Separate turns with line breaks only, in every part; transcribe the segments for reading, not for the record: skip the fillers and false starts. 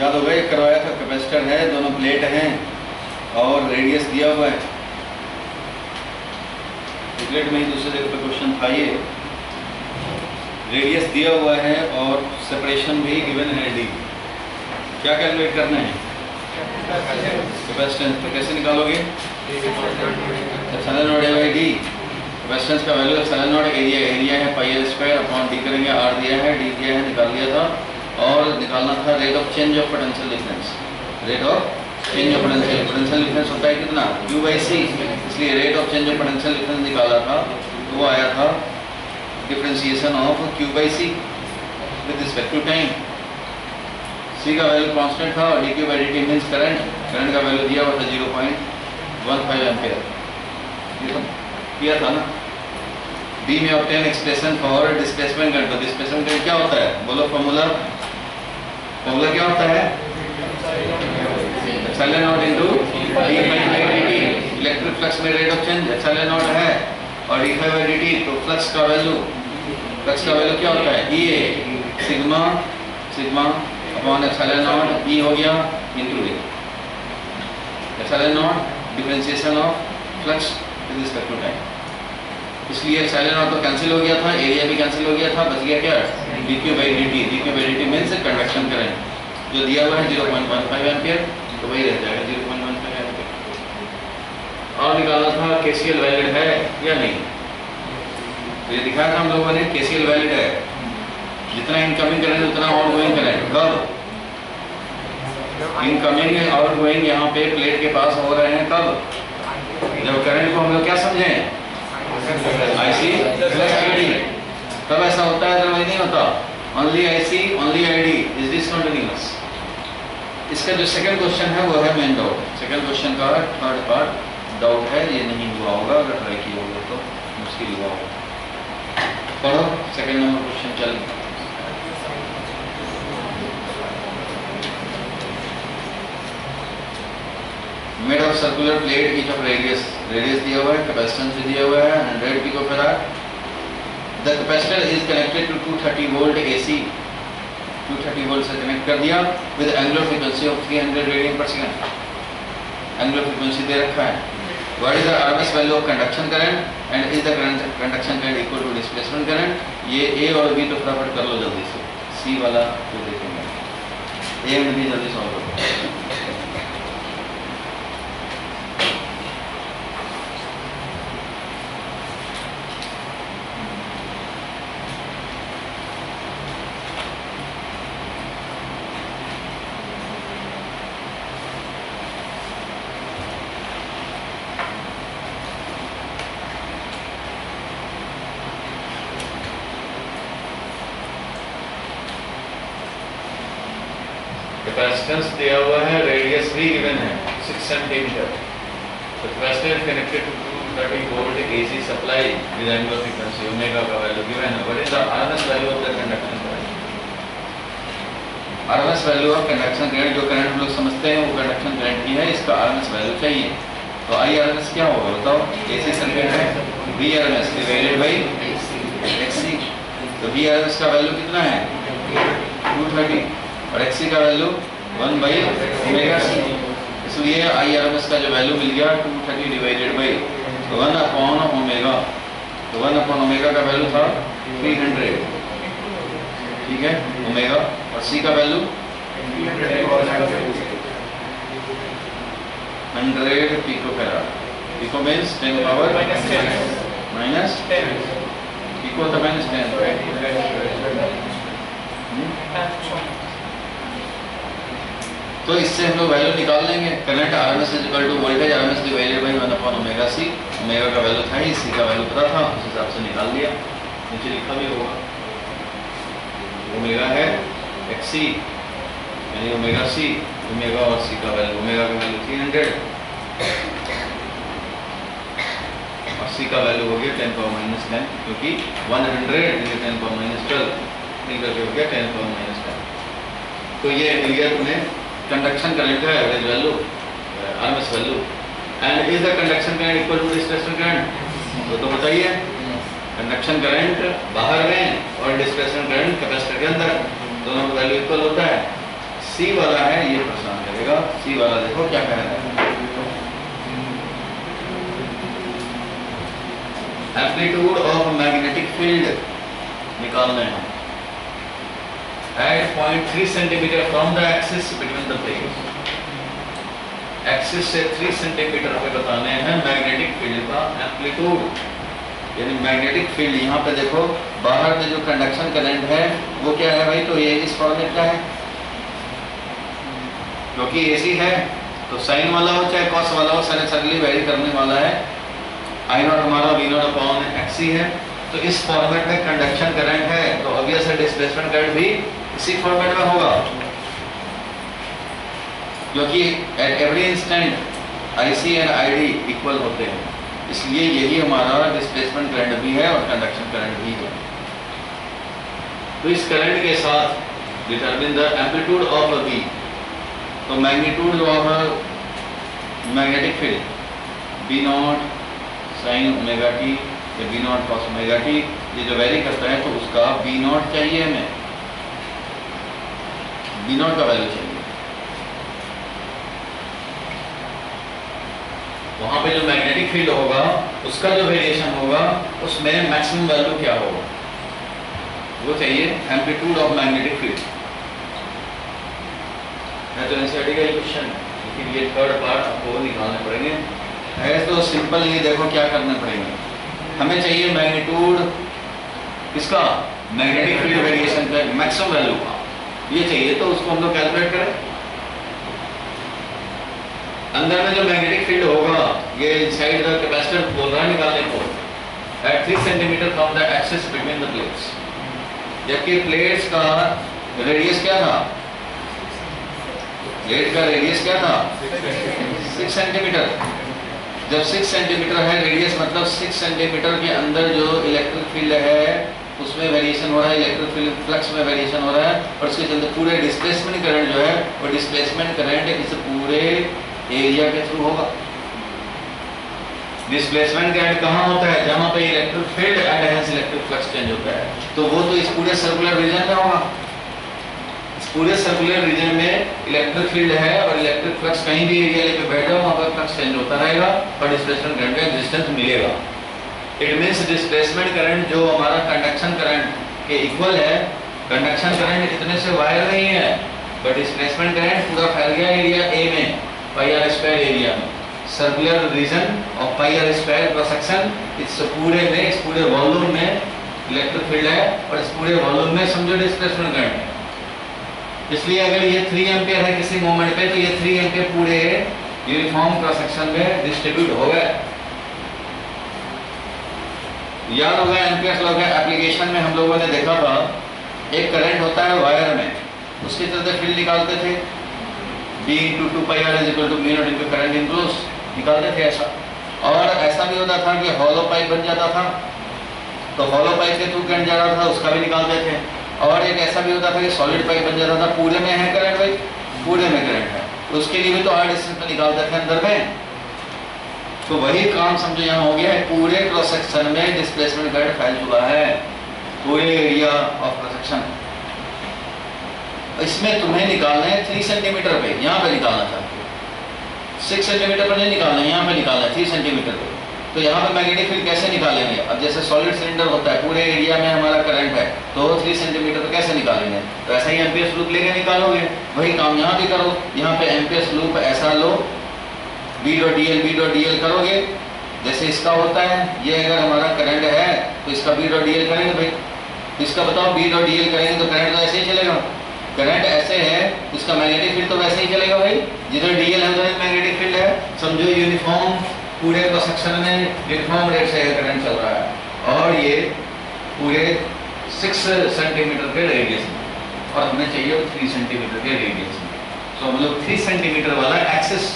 याद होगा ये करवाया था, कैपेसिटर है, दोनों प्लेट हैं और रेडियस दिया हुआ है। प्लेट में ही दूसरे जगह पे क्वेश्चन था ये, रेडियस दिया हुआ है और सेपरेशन भी गिवन है डी। क्या कैलकुलेट करना है? कैपेसिटेंस। तो कैसे निकालोगे? Epsilon not by D. Capacitance का वैल्यू एप्सिलॉन नॉट एरिया है pi L square upon D करेंगे, आर दिया है, डी दिया है, निकाल लिया था। और निकालना था rate of change of potential difference. Rate of change of potential difference होता है कितना? Q by C. इसलिए rate of change of potential difference निकाला था, तो वो आया था differentiation of Q by C with respect to time. C का वैल्यू कांस्टेंट था और D Q by D T means current. Current का वैल्यू दिया हुआ था 0.15 एम्पियर। ये तो किया था ना। डी में obtain expression for displacement current. तो डिस्प्लेसमेंट करंट क्या होता है? बोलो फॉर्मूला। फॉर्मूला क्या होता है? Epsilon naught into D by D T. Electric flux में rate of change epsilon naught है और डी बाई डी टी। तो फ्लक्स का वैल्यू क्या होता है? E A sigma upon epsilon naught. E हो गया into D. Epsilon naught differentiation of flux with respect to time. इसलिए एप्सिलॉन नॉट तो कैंसिल हो गया था, एरिया भी कैंसिल हो गया था, बच गया क्या? dq by dt। dq by dt means conduction current जो दिया हुआ है 0.15 एम्पियर, तो वही रह जाएगा 0.15 एम्पियर। और निकालना था केसीएल वैलिड है या नहीं। तो ये दिखाया था हम लोगों ने, केसीएल वैलिड है। जितना इनकमिंग करंट उतना आउटगोइंग करंट। कब? इनकमिंग आउटगोइंग यहाँ पे प्लेट के पास हो रहे हैं। कब? जब करंट को हम लोग क्या समझें? IC plus ID। तब ऐसा होता है, अदरवाइज नहीं होता। Only IC only ID is discontinuous. इसका जो सेकंड क्वेश्चन है वो है मेन डाउट। सेकंड क्वेश्चन का थर्ड पार्ट डाउट है, ये नहीं हुआ होगा, अगर ट्राई किया होगा तो मुश्किल हुआ होगा। पढ़ो सेकंड नंबर क्वेश्चन। चलिए made of circular plate each of radius दिया हुआ है, कैपेसिटेंस भी दिया हुआ है 100 picofarad. The capacitor is connected to 230 volt AC। 230 volt से कनेक्ट कर दिया with angular frequency of 300 radian per second. Angular frequency दे रखा है। What is the RMS value of conduction current and is the conduction current equal to displacement current. ये A और B तो फटाफट कर लो जल्दी से, C वाला जो देखेंगे। A एंड B जल्दी सॉल्व करो। कैपेसिटेंस दिया हुआ है, रेडियस भी गिवन है 6 सेंटीमीटर। तो capacitor is connected to 230 volt AC supply with angular frequency omega का वैल्यू गिवन है। What is the RMS value of the conduction current? RMS value of conduction current, जो current लोग समझते हैं वो कंडक्शन करंट की है, इसका RMS वैल्यू चाहिए। तो IRMS क्या होगा बताओ? AC सर्किट है, VRMS डिवाइडेड बाय XC। तो VRMS का वैल्यू कितना है? 230 और XC का वैल्यू 1/ωc। इसलिए IRMS का जो वैल्यू मिल गया 230 डिवाइडेड बाई 1/ω। तो 1/ω का वैल्यू था 300, ठीक है, ओमेगा। और C का value 100 picofarad. Pico means 10 power minus 10। Pico तो -10। तो इससे हम लोग वैल्यू निकाल लेंगे। Current RMS is equal to voltage RMS divided by 1/ωc। Omega का वैल्यू था ही, C का वैल्यू पता था, उस हिसाब से निकाल लिया। नीचे लिखा भी होगा ओमेगा है XC यानी ωc। ओमेगा और C का वैल्यू, ओमेगा का वैल्यू 300 और C का वैल्यू हो गया 10 पावर -10, क्योंकि 100 × 10 पावर -12 मिलकर के हो गया 10 पावर -10। तो ये मिल गया तुम्हें कंडक्शन करंट का average value, RMS value. And is the conduction current equal to displacement current? तो बताइए, कंडक्शन करंट बाहर में और डिस्प्लेसमेंट करंट कैपेसिटर के अंदर, दोनों का वैल्यू इक्वल होता है। सी वाला है ये परेशान करेगा। सी वाला देखो क्या कह रहा है, एम्पलीट्यूड ऑफ मैग्नेटिक फील्ड निकालना है at 0.3 centimetre from the axis between the plates. Axis से 3 सेंटीमीटर पे बताने हैं मैग्नेटिक फील्ड का एम्पलीट्यूड, यानी मैग्नेटिक फील्ड। यहाँ पे देखो बाहर में जो कंडक्शन करंट है वो क्या है भाई, तो ये इस फॉर्मेट का है, क्योंकि एसी है तो साइन वाला हो चाहे कॉस वाला हो साइनसॉइडली वेरी करने वाला है। आई नॉट हमारा वी नॉट अपॉन एक्सी है, तो इस फॉर्मेट में कंडक्शन करंट है तो ऑब्वियस है डिस्प्लेसमेंट करंट भी इसी फॉर्मेट में होगा, क्योंकि at every instant IC and ID equal होते हैं, इसलिए यही हमारा डिस्प्लेसमेंट करंट भी है और कंडक्शन करंट भी है। तो इस करंट के साथ determine the amplitude of a B, तो magnitude of magnetic field B naught sine omega T या B naught cos omega T, ये जो वेरी करता है तो उसका बी नॉट चाहिए हमें, बी नॉट का वैल्यू चाहिए। वहां पे जो मैग्नेटिक फील्ड होगा उसका जो वेरिएशन होगा उसमें मैक्सिमम वैल्यू क्या होगा वो चाहिए, एम्पलीट्यूड ऑफ मैग्नेटिक फील्ड है। तो एनसीईआरटी का क्वेश्चन है, लेकिन ये थर्ड पार्ट आपको निकालने पड़ेंगे। है तो सिंपल, ये देखो क्या करने पड़ेंगे, हमें चाहिए मैग्नीट्यूड किसका, मैग्नेटिक फील्ड वेरिएशन का मैक्सिमम वैल्यू का, ये चाहिए। तो उसको हम लोग कैलकुलेट करें। अंदर में जो मैग्नेटिक फील्ड होगा ये इनसाइड द कैपेसिटर बोल रहा है निकालने को, at 3 centimetre from the axis between the plates, जबकि प्लेट्स का रेडियस क्या था, प्लेट का रेडियस क्या था 6 सेंटीमीटर। जब 6 सेंटीमीटर है रेडियस, मतलब 6 सेंटीमीटर के अंदर जो इलेक्ट्रिक फील्ड है उसमें वेरिएशन हो रहा है, इलेक्ट्रिक फील्ड फ्लक्स में वेरिएशन हो रहा है, और उसके चलते पूरे डिस्प्लेसमेंट करंट जो है वो डिस्प्लेसमेंट करंट इस पूरे एरिया के थ्रू होगा। डिस्प्लेसमेंट करंट कहाँ होता है, जहाँ पे electric field and hence electric flux change होता है, तो वो तो इस पूरे सर्कुलर रीजन में होगा। इस पूरे सर्कुलर रीजन में इलेक्ट्रिक फील्ड है और इलेक्ट्रिक फ्लक्स कहीं भी एरिया लेके बैठ जाओ वहाँ पर फ्लक्स चेंज होता रहेगा और डिस्प्लेसमेंट करंट का एग्जिस्टेंस मिलेगा। इट मीन्स डिस्प्लेसमेंट करंट जो हमारा कंडक्शन करंट के इक्वल है, कंडक्शन करंट इतने से वायर नहीं है, बट डिस्प्लेसमेंट करंट पूरा फैल गया एरिया ए में, पाई आर स्क्वायर एरिया में, circular region of pi r square cross section, इस पूरे में, इस पूरे वॉल्यूम में इलेक्ट्रिक फील्ड है और इस पूरे वॉल्यूम में समझो डिस्प्लेसमेंट करंट है। इसलिए अगर ये 3 एम्पियर है किसी मोमेंट पे, तो ये 3 एम्पियर पूरे यूनिफॉर्म क्रॉस सेक्शन में डिस्ट्रीब्यूट हो गए। याद होगा एम्पियर्स लॉ के एप्लीकेशन में हम लोगों ने देखा था, एक करंट होता है वायर में, उसके चलते फील्ड निकालते थे, B × 2 pi r = μ0 × current enclose निकालते थे ऐसा। और ऐसा भी होता था कि हॉलो पाइप बन जाता था, तो हॉलो पाइप के थ्रू करंट जा रहा था उसका भी निकालते थे। और एक ऐसा भी होता था कि सॉलिड पाइप बन जाता था, पूरे में है करंट भाई, पूरे में करंट है, उसके लिए भी तो r डिस्टेंस में निकालते थे अंदर में। तो वही काम समझो यहाँ हो गया है, पूरे क्रॉस सेक्शन में डिस्प्लेसमेंट करंट फैल चुका है, पूरे एरिया ऑफ क्रॉस सेक्शन। इसमें तुम्हें निकालना है 3 सेंटीमीटर पे, यहाँ पे निकालना चाहते हो, 6 सेंटीमीटर पर नहीं निकालना है, यहाँ पे निकालना है 3 सेंटीमीटर पे। तो यहाँ पे मैग्नेटिक फील्ड कैसे निकालेंगे, अब जैसे सॉलिड सिलेंडर होता है, पूरे एरिया में हमारा करंट है, तो 3 सेंटीमीटर पे कैसे निकालेंगे, तो ऐसा ही एम्पियर्स लूप लेके निकालोगे। वही काम यहाँ भी करो, यहाँ पे एम्पियर्स लूप ऐसा लो, B.dl करोगे जैसे इसका होता है। ये अगर हमारा करंट है तो इसका B.dl करेंगे भाई, इसका बताओ B.dl करेंगे तो करंट तो ऐसे ही चलेगा, करंट ऐसे है इसका मैग्नेटिक फील्ड तो वैसे ही चलेगा भाई, जिधर डीएल है उधर मैग्नेटिक फील्ड है। समझो यूनिफॉर्म पूरे क्रॉस सेक्शन में यूनिफॉर्म रेट से करंट चल रहा है और ये पूरे 6 सेंटीमीटर के रेडियस में, और हमें चाहिए 3 सेंटीमीटर के रेडियस में। तो हम लोग 3 सेंटीमीटर वाला एक्सिस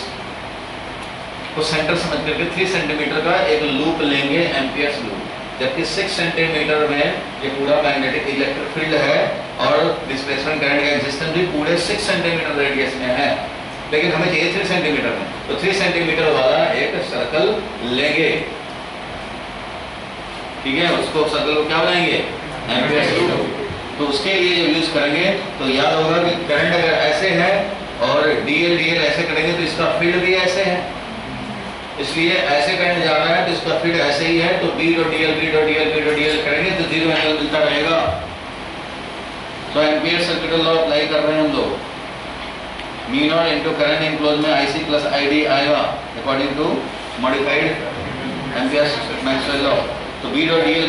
को सेंटर समझ करके 3 सेंटीमीटर का एक लूप लेंगे, एम्पियर्स लूप, जबकि 6 सेंटीमीटर में ये पूरा मैग्नेटिक इलेक्ट्रिक फील्ड है और डिस्प्लेसमेंट करंट का एग्जिस्टेंस भी पूरे 6 सेंटीमीटर रेडियस में है, लेकिन हमें चाहिए 3 सेंटीमीटर में। तो 3 सेंटीमीटर वाला एक सर्कल लेंगे, ठीक है, उसको सर्कल को क्या बनाएंगे, एम्पियर्स लूप। तो उसके लिए जब यूज करेंगे तो याद होगा कि करंट अगर ऐसे है और डीएल डीएल ऐसे करेंगे तो इसका फील्ड भी ऐसे है, इसलिए ऐसे करंट जा रहा है तो इसका फील्ड ऐसे ही है, तो B dot dl B dot dl B dot dl करेंगे तो जीरो एंगल मिलता रहेगा। तो एम्पियर सर्किट लॉ अप्लाई कर रहे हैं हम लोग। Mu naught into current enclose में आईसी प्लस आईडी आएगा according to modified Ampere Maxwell law. तो बी डॉट डीएल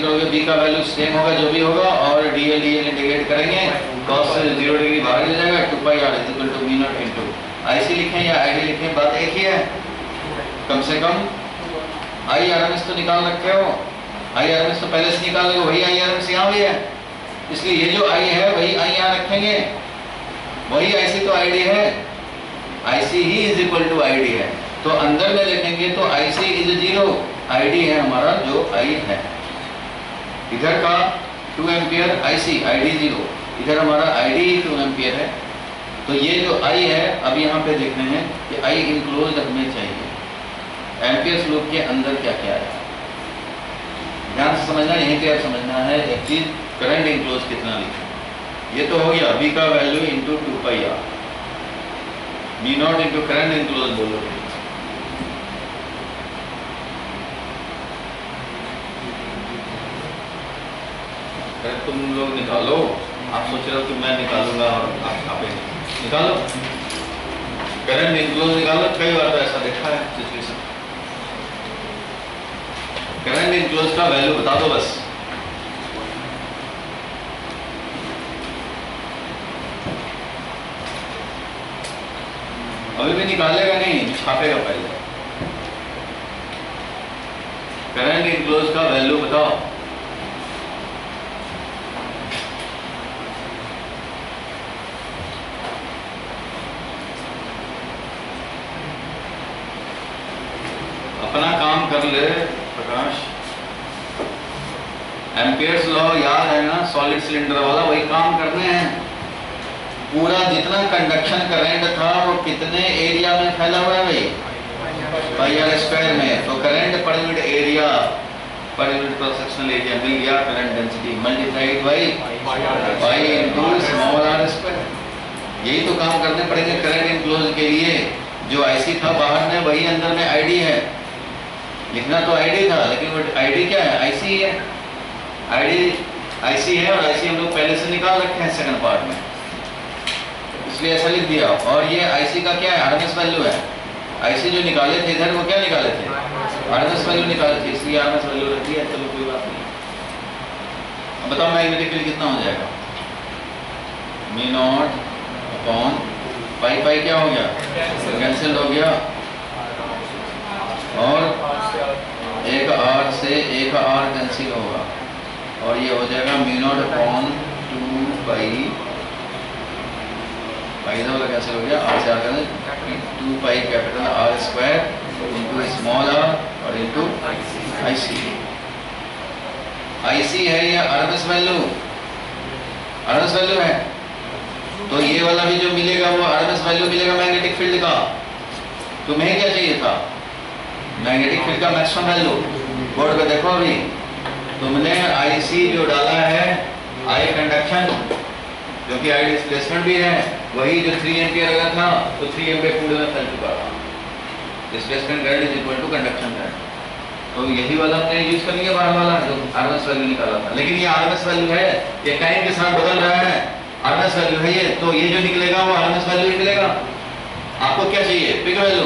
करोगे, बी का वैल्यू सेम होगा जो भी होगा, और डीएल डीएल इंटीग्रेट करेंगे cos से 0 डिग्री बाहर ले जाएगा, 2 pi R is equal to mu naught into IC लिखें या आईडी लिखें, बात एक ही है। कम से कम आई आरएमएस तो निकाल रखे हो, आई आरएमएस तो पहले से निकाल लो, वही आई आरएमएस यहाँ भी है, इसलिए ये जो आई है वही आई यहाँ रखेंगे, वही आईसी तो आईडी है, आईसी ही इज इक्वल टू आईडी है। तो अंदर में लिखेंगे तो आईसी इज 0, आईडी है हमारा जो आई है। इधर का 2 एम्पियर आईसी आईडी 0, इधर हमारा आईडी 2 एम्पियर है। तो ये जो आई है अब यहाँ पे देख रहे हैं कि आई इनक्लोज हमें चाहिए, एम्पियर्स लूप के अंदर क्या क्या है, ध्यान से समझना, यहीं पे आप समझना है एक चीज, करंट इनक्लोज कितना लिखा। ये तो हो गया बी का value into 2 pi r, B not into current enclose बोलोगे। तुम लोग निकालो, आप सोच रहे हो कि मैं निकालूंगा और आप छापेंगे, निकालो करंट इनक्लोज निकालो। कई बार तो ऐसा देखा है सिचुएशन। करंट इनक्लोज का वैल्यू बता दो बस। अभी भी निकालेगा नहीं, छापेगा पहले। करंट इनक्लोज का वैल्यू बताओ। अपना काम कर ले प्रकाश। एम्पियर्स लॉ याद है ना, सॉलिड सिलेंडर वाला, वही काम करने हैं। पूरा जितना कंडक्शन करंट था वो कितने एरिया में फैला हुआ है भाई, पाई आर स्क्वायर में। तो current per unit area, per unit cross sectional area मिल गया, current density multiplied by pi into small R square. यही तो काम करने पड़ेंगे करंट इनक्लोज के लिए। जो आईसी था बाहर में वही अंदर में आईडी है, लिखना तो आईडी था लेकिन वो आईडी क्या है, आईसी है। आईडी आईसी है और आईसी हम लोग पहले से निकाल रखे हैं सेकंड पार्ट में, इसलिए ऐसा लिख दिया। और ये आईसी का क्या है, आरएमएस वैल्यू है। आईसी जो निकाले थे इधर वो क्या निकाले थे, आरएमएस वैल्यू निकाले थे, इसलिए आरएमएस वैल्यू रखी है। चलो कोई बात नहीं। अब बताओ मैग्नेटिक फील्ड कितना हो जाएगा, म्यू नॉट अपॉन पाई, पाई क्या हो गया, कैंसिल हो गया, और एक आर से एक आर कैंसिल होगा, और ये हो जाएगा mu naught upon 2 pi, pi वाला कैंसिल हो गया, आर से R cancel, 2 pi capital R square into small R और इंटू आईसी। आईसी है ये आरएमएस वैल्यू, आरएमएस वैल्यू है। तो ये वाला भी जो मिलेगा वो आरएमएस वैल्यू मिलेगा मैग्नेटिक फील्ड का। तुम्हें क्या चाहिए था, मैग्नेटिक फील्ड का मैक्सिमम वैल्यू। बोर्ड पे देखो अभी तुमने आईसी जो डाला है, आई कंडक्शन जो कि आई डिस्प्लेसमेंट भी है, वही जो 3 एम्पियर अगर था तो 3 एम्पियर पूरे में फैल चुका था। Displacement current is equal to conduction current. तो यही वाला हमने यूज कर लिया बाहर वाला जो आरएमएस वैल्यू निकाला था। लेकिन ये आरएमएस वैल्यू है, ये टाइम के साथ बदल रहा है, आरएमएस वैल्यू है ये। तो ये जो निकलेगा वो आरएमएस वैल्यू ही मिलेगा। आपको क्या चाहिए, पिक वैल्यू।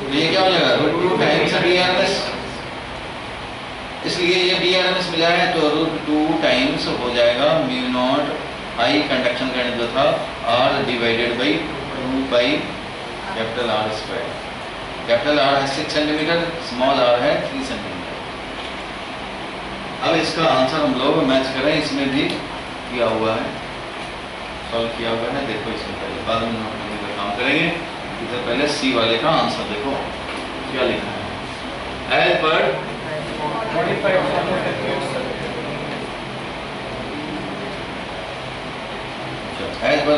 तो ये क्या हो जाएगा, √2 टाइम्स BRMS। इसलिए ये BRMS मिला है तो √2 टाइम्स हो जाएगा mu not I conduction current जो था R divided by 2 pi capital R square. Capital R है 6 सेंटीमीटर, स्मॉल r है 3 सेंटीमीटर। अब इसका आंसर हम लोग मैच करें, इसमें भी किया हुआ है, सॉल्व किया हुआ है। देखो इसमें पहले, बाद में हम काम करेंगे। इधर पहले सी वाले का आंसर देखो क्या लिखा है, as per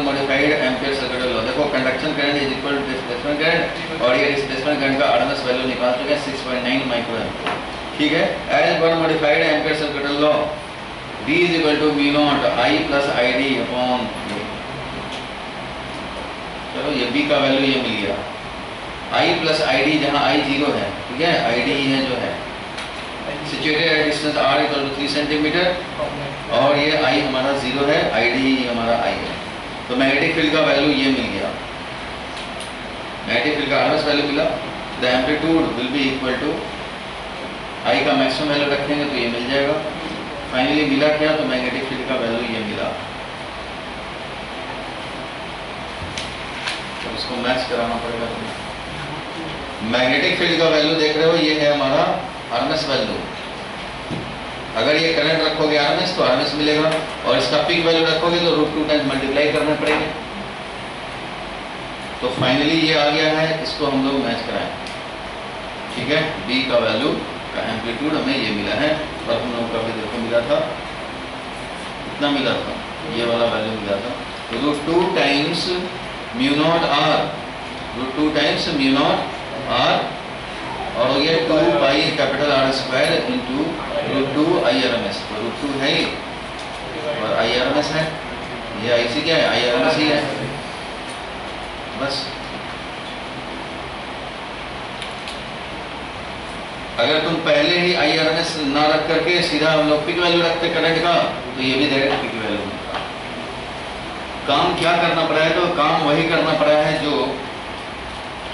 modified ampere circuit law. देखो conduction current is equal to displacement current, और ये डिस्प्लेसमेंट करंट का आरएमएस वैल्यू निकाल चुके हैं 6.9 माइक्रो एम्पियर। ठीक है, as per modified ampere circuit law D is equal to mu not I plus I D upon, चलो ये B का वैल्यू ये मिल गया, I प्लस आई डी, जहाँ I 0 है, ठीक है, आई डी है जो है situated at distance r equal to 3 centimetre, और ये I हमारा 0 है, आई डी हमारा I है, तो मैग्नेटिक फील्ड का वैल्यू ये मिल गया, मैग्नेटिक फील्ड का RMS वैल्यू मिला। The amplitude will be equal to I का मैक्सिमम वैल्यू रखेंगे तो ये मिल जाएगा। फाइनली मिला क्या, तो मैग्नेटिक फील्ड का वैल्यू ये मिला, तो उसको मैच कराना पड़ेगा। मैग्नेटिक फील्ड का वैल्यू देख रहे हो, ये है हमारा RMS वैल्यू। अगर ये करंट रखोगे RMS तो RMS मिलेगा, और इसका पीक वैल्यू रखोगे तो √2 टाइम्स मल्टीप्लाई करना पड़ेगा। तो फाइनली ये आ गया है, इसको हम लोग मैच कराएं, ठीक है। B का वैल्यू का एम्पलीट्यूड हमें ये मिला है, और हम लोगों का भी देखो मिला था, कितना मिला था, ये वाला वैल्यू मिला था, √2 times mu naught R, √2 times mu naught R, और ये 2 pi capital R square into √2 IRMS, तो √2 है ये और IRMS है, ये IC क्या है, IRMS ही है, बस। अगर तुम पहले ही IRMS ना रख करके सीधा हम लोग पिक वैल्यू रखते करंट का, तो ये भी डायरेक्ट पिक वैल्यू होता। काम क्या करना पड़ा है, तो काम वही करना पड़ा है जो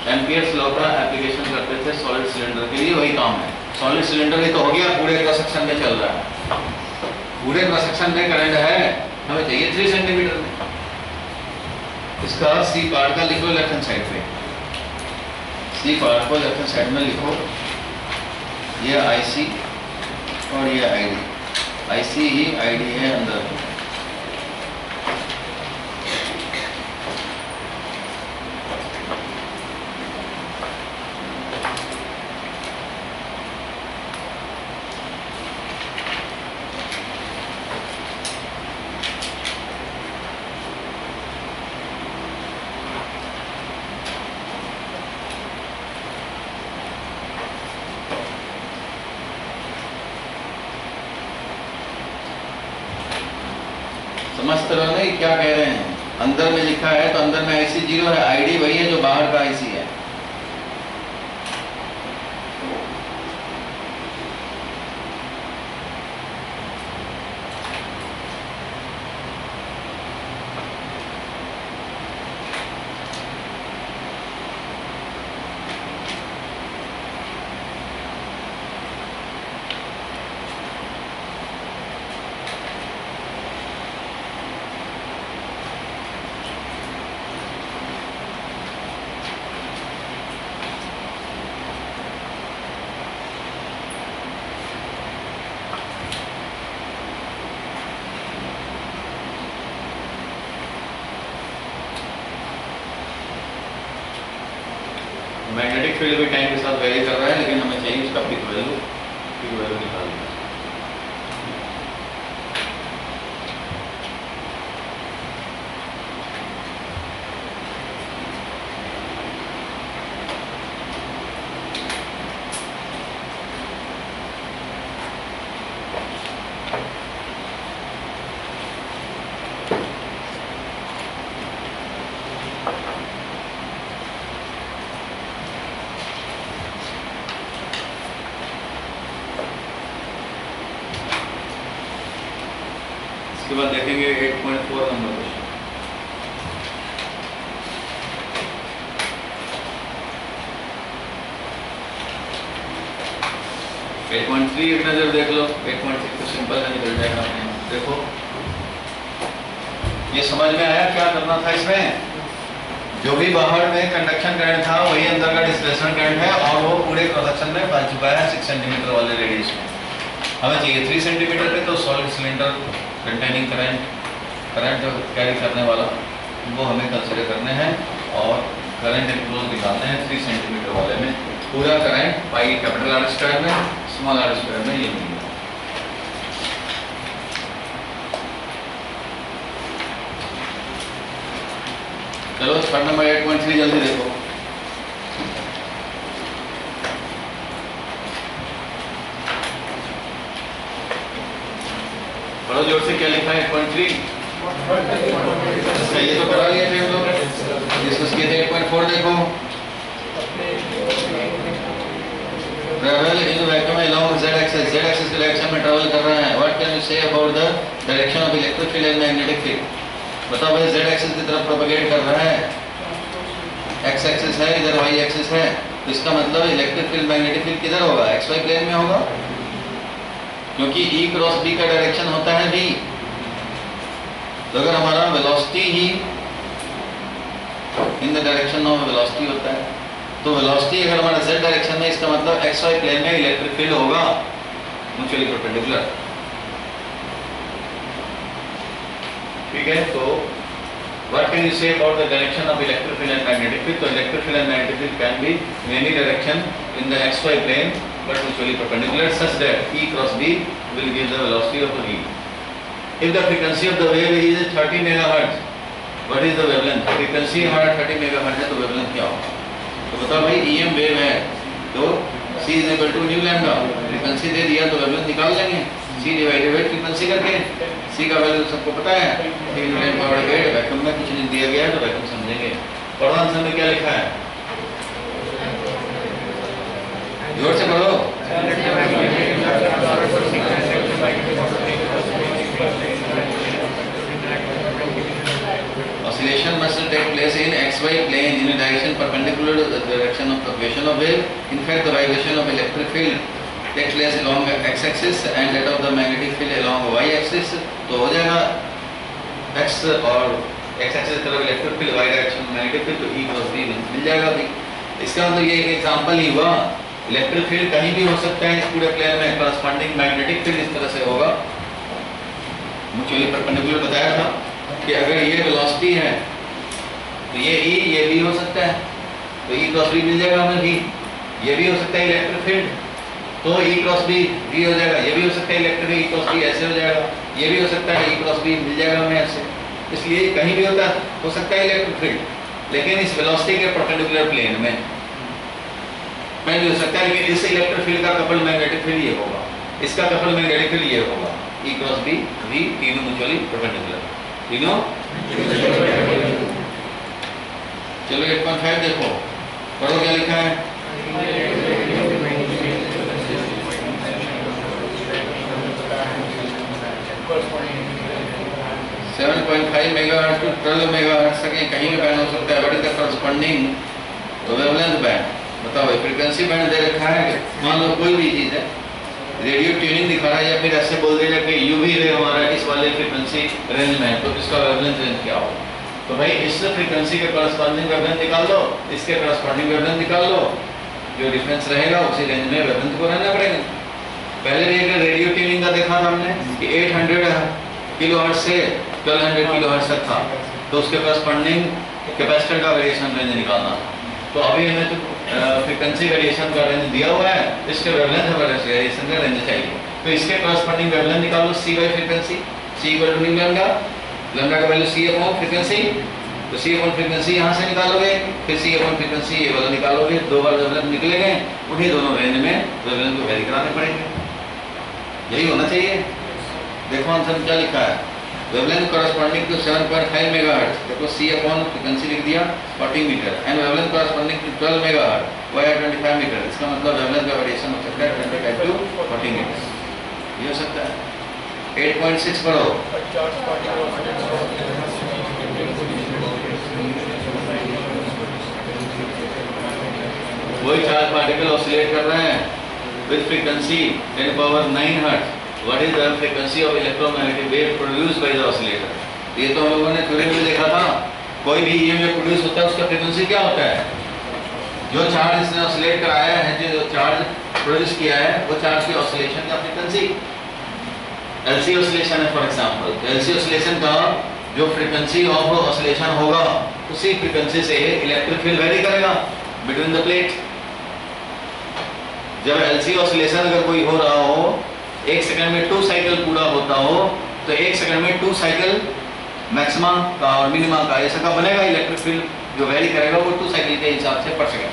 एम्पियर्स लॉ का एप्लीकेशन करते थे सॉलिड सिलेंडर के लिए, वही काम है। सॉलिड सिलेंडर ही तो हो गया, पूरे क्रॉस सेक्शन में चल रहा है, पूरे क्रॉस सेक्शन में करंट है, हमें चाहिए 3 सेंटीमीटर में। इसका C पार्ट का लिखो लेफ्ट हैंड साइड पे, C पार्ट को लेफ्ट हैंड साइड में लिखो, ये IC और ये ID, IC ही ID है अंदर। समझते रहो नहीं क्या कह रहे हैं, अंदर में लिखा है तो अंदर में IC 0 है, ID वही है जो बाहर का IC है। मैग्नेटिक फील्ड भी टाइम के साथ वेरी कर रहा है, लेकिन हमें चाहिए उसका पिक वैल्यू निकालना। इसके बाद देखेंगे 8.4 नंबर क्वेश्चन। एट पॉइंट थ्री एक नजर देख लो, 8.6 तो सिंपल है, निकल जाएगा अपने। देखो ये समझ में आया क्या करना था इसमें, जो भी बाहर में कंडक्शन करंट था वही अंदर का डिस्प्लेसमेंट करंट है, और वो पूरे क्रॉस सेक्शन में फैल चुका है 6 सेंटीमीटर वाले रेडियस में। हमें चाहिए 3 सेंटीमीटर पे, तो solid cylinder containing current carry करने वाला वो हमें कंसिडर करने हैं, और करंट इनक्लोज निकालने हैं 3 सेंटीमीटर वाले में। पूरा current pi capital R square में स्मॉल r स्क्वायर में ये मिलेगा। चलो थर्ड नंबर 8.3 जल्दी देखो। पढ़ो जोर से क्या लिखा है 8.3? अच्छा, ये तो करा लिया थे हम लोग, डिस्कस किए थे। 8.4 देखो, travel in vacuum along z axis, z axis की डायरेक्शन में ट्रैवल कर रहा है। What can you say about the direction of electric field and magnetic field? बताओ भाई, z एक्सिस की तरफ प्रोपेगेट कर रहा है, x एक्सिस है, इधर y एक्सिस है, तो इसका मतलब इलेक्ट्रिक फील्ड मैग्नेटिक फील्ड किधर होगा? xy प्लेन में होगा, क्योंकि E क्रॉस B का डायरेक्शन होता है v। तो अगर हमारा velocity he in the direction of velocity होता है, तो वेलोसिटी अगर हमारा z डायरेक्शन में, इसका मतलब xy प्लेन में इलेक्ट्रिक फील्ड होगा म्यूचुअली परपेंडिकुलर। ठीक है, तो what can you say about the direction of electric field and magnetic field? So electric field and magnetic field can be in any direction in the xy plane but mutually perpendicular such that E cross B will give the velocity of the E. If the frequency of the wave is 30 megahertz, what is the wavelength? Frequency हमारा 30 megahertz है, तो wavelength क्या होगा? तो बताओ भाई, EM wave है, तो C is equal to nu lambda, frequency दे दिया तो wavelength निकाल लेंगे, C डिवाइडेड बाय फ्रीक्वेंसी करके। C का वैल्यू सबको पता है, 3 × 10⁸, वैक्यूम में कुछ नहीं दिया गया है तो वैक्यूम समझेंगे। पढ़ो आंसर में क्या लिखा है, जोर से पढ़ो। Oscillation must take place in xy plane in a direction perpendicular to the direction of propagation of wave. In fact, the vibration of electric field takes place along x-axis and that of the magnetic field along y-axis. तो हो जाएगा x और x-axis की तरफ electric field, y direction magnetic field, तो E cross B मिल जाएगा भाई। इसका मतलब ये एक एग्जांपल ही हुआ, इलेक्ट्रिक फील्ड कहीं भी हो सकता है इस पूरे प्लेन में, करस्पॉन्डिंग मैग्नेटिक फील्ड इस तरह से होगा, म्यूचुअली परपेंडिकुलर बताया था कि अगर ये वेलोसिटी है तो ये E ये भी हो सकता है, तो E क्रॉस B मिल जाएगा हमें भी। ये भी हो सकता है इलेक्ट्रिक फील्ड, तो E क्रॉस B भी हो जाएगा। ये भी हो सकता है इलेक्ट्रिक E क्रॉस B ऐसे हो जाएगा, ये भी हो सकता है E क्रॉस B मिल जाएगा हमें ऐसे। इसलिए कहीं भी हो सकता है इलेक्ट्रिक फील्ड, लेकिन इस वेलोसिटी के परपेंडिकुलर प्लेन में भी हो सकता है। लेकिन इस इलेक्ट्रिक फील्ड का कपल मैग्नेटिक फील्ड ये होगा, इसका कपल मैग्नेटिक फील्ड ये होगा, E क्रॉस B V, तीनों म्यूचुअली परपेंडिकुलर, तीनों। चलो 8.5 देखो, पढ़ो क्या लिखा है। 7.5 मेगाहर्ट्ज टू 12 मेगाहर्ट्ज तक कहीं भी बैंड हो सकता है। What is the corresponding wavelength band? बताओ भाई, फ्रीक्वेंसी बैंड दे रखा है, मान लो कोई भी चीज है, रेडियो ट्यूनिंग दिखा रहा है, या फिर ऐसे बोल देगा कि यूवी रे हमारा इस वाले फ्रीक्वेंसी रेंज में है, तो इसका वेवलेंथ रेंज क्या होगा? तो भाई इस फ्रीक्वेंसी के करस्पॉन्डिंग वेवलेंथ निकाल लो, इसके करस्पॉन्डिंग वेवलेंथ निकाल लो, जो डिफरेंस रहेगा उसी रेंज में वेवलेंथ को रहना पड़ेगा। पहले रेडियो ट्यूनिंग का देखा था हमने कि 800 किलोहर्ट्ज से 1200 किलोहर्ट्ज तक था, तो उसके करस्पॉन्डिंग कैपेसिटर का वेरिएशन रेंज निकालना था। तो अभी हमें तो फ्रीक्वेंसी वेरिएशन का रेंज दिया हुआ है, इसके वेवलेंथ वेरिएशन का रेंज चाहिए, तो इसके करस्पॉन्डिंग वेवलेंथ निकालो, C by frequency, C equal to lambda, lambda का वैल्यू C अपॉन फ्रीक्वेंसी, तो C अपॉन फ्रीक्वेंसी यहाँ से निकालोगे, फिर C अपॉन फ्रीक्वेंसी ये वाला निकालोगे, दो बार वेवलेंथ निकलेंगे, उन्हीं दोनों रेंज में वेवलेंथ को वेरी कराने पड़ेंगे। यही होना चाहिए। देखो आंसर क्या लिखा है, वेवलेंथ करस्पॉन्डिंग टू 7.5 मेगाहर्ट्ज, देखो C अपॉन फ्रीक्वेंसी लिख दिया 40 metre, and wavelength corresponding to 12 megahertz y 25 metre. इसका मतलब वेवलेंथ का वेरिएशन हो सकता है 25 टू 40 मीटर, ये हो सकता है। 8.6 पढ़ो। वही चार्ज पार्टिकल ऑसिलेट कर रहे हैं with frequency 10⁹ hertz. What is the frequency of electromagnetic wave produced by the oscillator? ये तो हम लोगों ने थ्योरी में देखा था, कोई भी EMF प्रोड्यूस होता है उसका फ्रीक्वेंसी क्या होता है? जो चार्ज इसने ऑसिलेट कराया है, जो चार्ज प्रोड्यूस किया है, वो चार्ज की ऑसिलेशन का फ्रीक्वेंसी LC ऑसिलेशन है फॉर एग्जांपल। LC ऑसिलेशन का जो फ्रीक्वेंसी ऑफ ऑसिलेशन होगा, उसी फ्रीक्वेंसी से इलेक्ट्रिक फील्ड वेरी करेगा बिटवीन द प्लेट। जब LC ऑसिलेशन अगर कोई हो रहा हो, 1 सेकंड में 2 साइकिल पूरा होता हो, तो 1 सेकंड में 2 साइकिल मैक्सिमा का और मिनिमा का ऐसा का बनेगा इलेक्ट्रिक फील्ड, जो वेरी करेगा वो 2 साइकिल के हिसाब से पड़ सकेगा।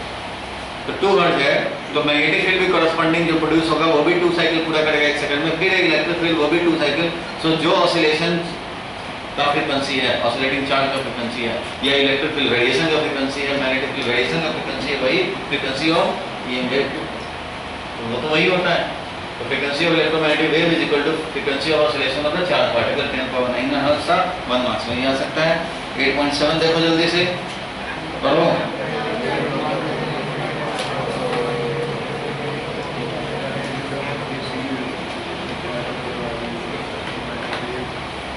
तो 2 हर्ट्ज है, तो मैग्नेटिक फील्ड भी कॉरस्पॉन्डिंग जो प्रोड्यूस होगा वो भी 2 साइकिल पूरा करेगा 1 सेकंड में, फिर इलेक्ट्रिक फील्ड वो भी 2 साइकिल। सो जो ऑसिलेशन का फ्रीक्वेंसी है, ऑसिलेटिंग चार्ज का फ्रीक्वेंसी है, या इलेक्ट्रिक फील्ड रेडिएशन का फ्रीक्वेंसी है, मैग्नेटिक फील्ड रेडिएशन का फ्रीक्वेंसी है, वही फ्रीक्वेंसी ऑफ ईएम वेव, तो वो तो वही होता है। तो frequency of electromagnetic wave is equal to frequency of oscillation of the charge particle 10⁹ hertz का 1 मार्क्स में ही आ सकता है। 8.7 देखो जल्दी से पढ़ो।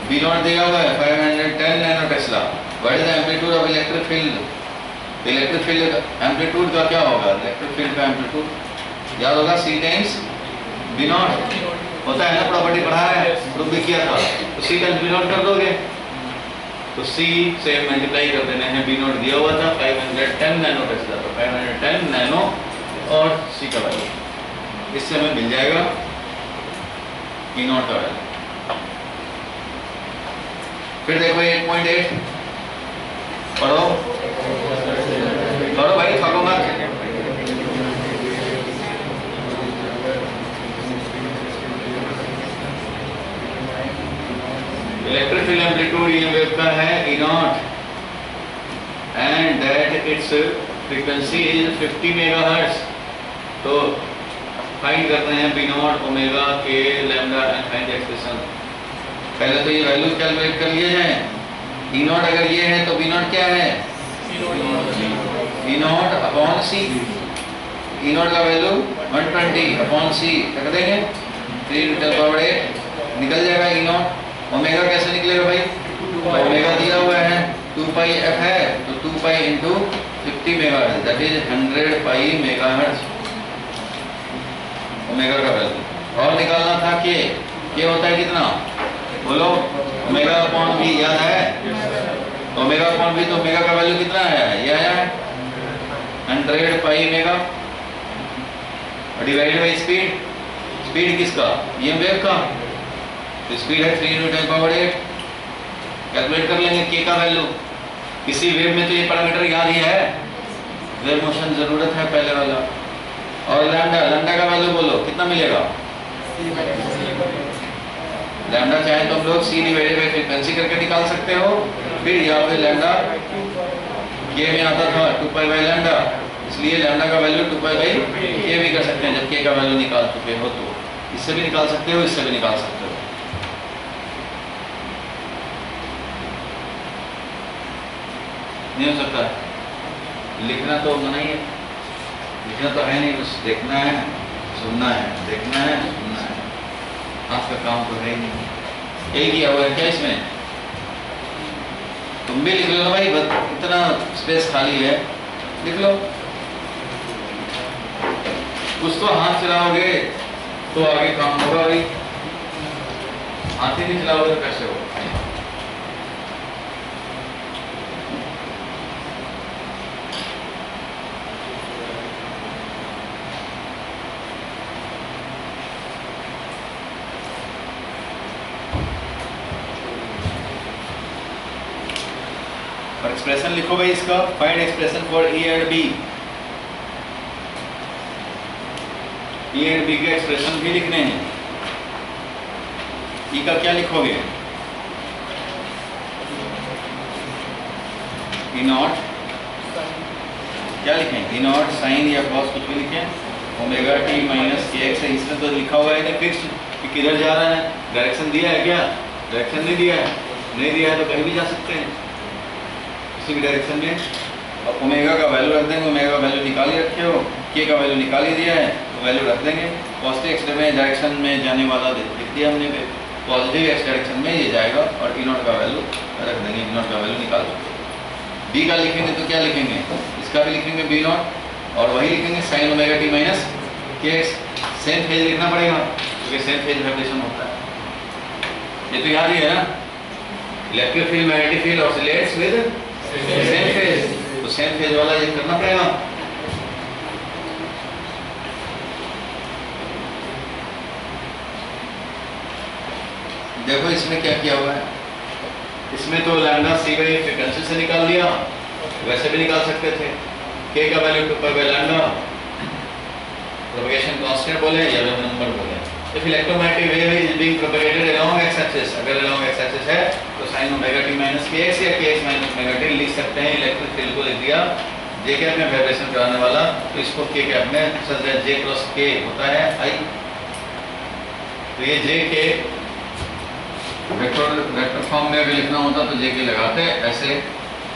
B नॉट दिया हुआ है 510 nano Tesla. What is the amplitude of electric field? Electric field amplitude का क्या होगा? इलेक्ट्रिक फील्ड का एम्पलीट्यूड याद होगा C टाइम्स B नॉट होता है ना, प्रॉपर्टी पढ़ा है, प्रूफ भी किया था। तो C टाइम्स B नॉट कर दोगे तो C से मल्टीप्लाई कर देना है। B नॉट दिया हुआ था 510 नैनो टेस्ला, तो 510 नैनो और C का वैल्यू, इससे हमें मिल जाएगा E नॉट का वैल्यू। फिर देखो 8.8 पढ़ो पढ़ो भाई, थको मत। Electric field amplitude EM wave का है E not and that it's frequency is 50 megahertz. तो फाइंड करते हैं B नॉट ओमेगा के लैम्डा एंड फाइंड एक्सप्रेशन। पहले तो ये वैल्यू कैलकुलेट कर लिए जाए। E नॉट अगर ये है तो B नॉट क्या है? E not upon C। E not का वैल्यू 120 अपॉन C रख देंगे, 3×10⁸ निकल जाएगा E नॉट। ओमेगा कैसे निकलेगा भाई? तो ओमेगा दिया हुआ है 2 पाई f है, तो 2 pi into 50 megahertz that is 100 pi megahertz omega का वैल्यू। और निकालना था के होता है कितना बोलो? ओमेगा अपॉन v याद है? ओमेगा अपॉन v, तो ओमेगा का वैल्यू कितना है? ये आया है 100 pi mega divided by speed. Speed किसका? ये वेव का, तो स्पीड है 3×10⁸। कैलकुलेट कर लेंगे k का वैल्यू। किसी वेव में तो ये पैरामीटर याद ही है, वेव मोशन जरूरत है पहले वाला। और लैम्डा, लैम्डा का वैल्यू बोलो कितना मिलेगा? लैम्डा चाहे तो हम लोग C डिवाइडेड बाई फ्रीक्वेंसी करके निकाल सकते हो, फिर या फिर लैम्डा k में आता था 2 पाई बाई लैम्डा, इसलिए लैम्डा का वैल्यू 2 पाई बाई k भी कर सकते हैं जब k का वैल्यू निकाल चुके हो। तो इससे भी निकाल सकते हो, इससे भी निकाल सकते हो। नहीं हो सकता है, लिखना तो मना ही है, लिखना तो है नहीं, बस देखना है, सुनना है, देखना है, सुनना है, आपका काम तो है ही नहीं। यही किया हुआ है क्या इसमें? तुम भी लिख लो ना भाई, इतना स्पेस खाली है, लिख लो। कुछ तो हाथ चलाओगे तो आगे काम होगा भाई, हाथ ही नहीं चलाओगे तो कैसे होगा? एक्सप्रेशन लिखो भाई इसका, find expression for E and B। E and B के एक्सप्रेशन भी लिखने हैं। E का क्या लिखोगे? E नॉट क्या लिखें? E नॉट साइन या कॉस कुछ भी लिखें, ओमेगा t माइनस kx है। इसमें तो लिखा हुआ है कि फिक्स्ड कि किधर जा रहा है, डायरेक्शन दिया है क्या? डायरेक्शन नहीं दिया है, नहीं दिया है तो कहीं भी जा सकते हैं किसी भी डायरेक्शन में। अब ओमेगा का वैल्यू रख देंगे, ओमेगा का वैल्यू निकाल ही रखे हो, के का वैल्यू निकाल ही दिया है तो वैल्यू रख देंगे। पॉजिटिव एक्स में डायरेक्शन में जाने वाला लिख दिया हमने, पॉजिटिव एक्स डायरेक्शन में ये जाएगा और E नॉट का वैल्यू रख देंगे, E नॉट का वैल्यू निकाल देंगे। B का लिखेंगे तो क्या लिखेंगे? इसका भी लिखेंगे B नॉट और वही लिखेंगे sine omega t minus kx। Same phase लिखना पड़ेगा क्योंकि सेम फेज वाइब्रेशन होता है, ये तो याद ही है ना। Electric field magnetic field oscillates with same phase, तो सेम फेज वाला ये करना पड़ेगा। देखो इसमें क्या किया हुआ है, इसमें तो लैम्डा C बाई फ्रीक्वेंसी से निकाल दिया, वैसे भी निकाल सकते थे। K का value 2 pi by lambda propagation constant बोले या वेव नंबर बोले। If electromagnetic wave is being propagated along x axis, अगर अलोंग एक्स एक्सिस है तो sin omega t minus kx या kx माइनस ओमेगा t लिख सकते हैं। इलेक्ट्रिक फील्ड को लिख दिया जे कैप में वाइब्रेशन कराने वाला, तो इसको के कैप में सच j क्रॉस k होता है I। तो ये j के वेक्टर फॉर्म में भी लिखना होता तो j के लगाते, ऐसे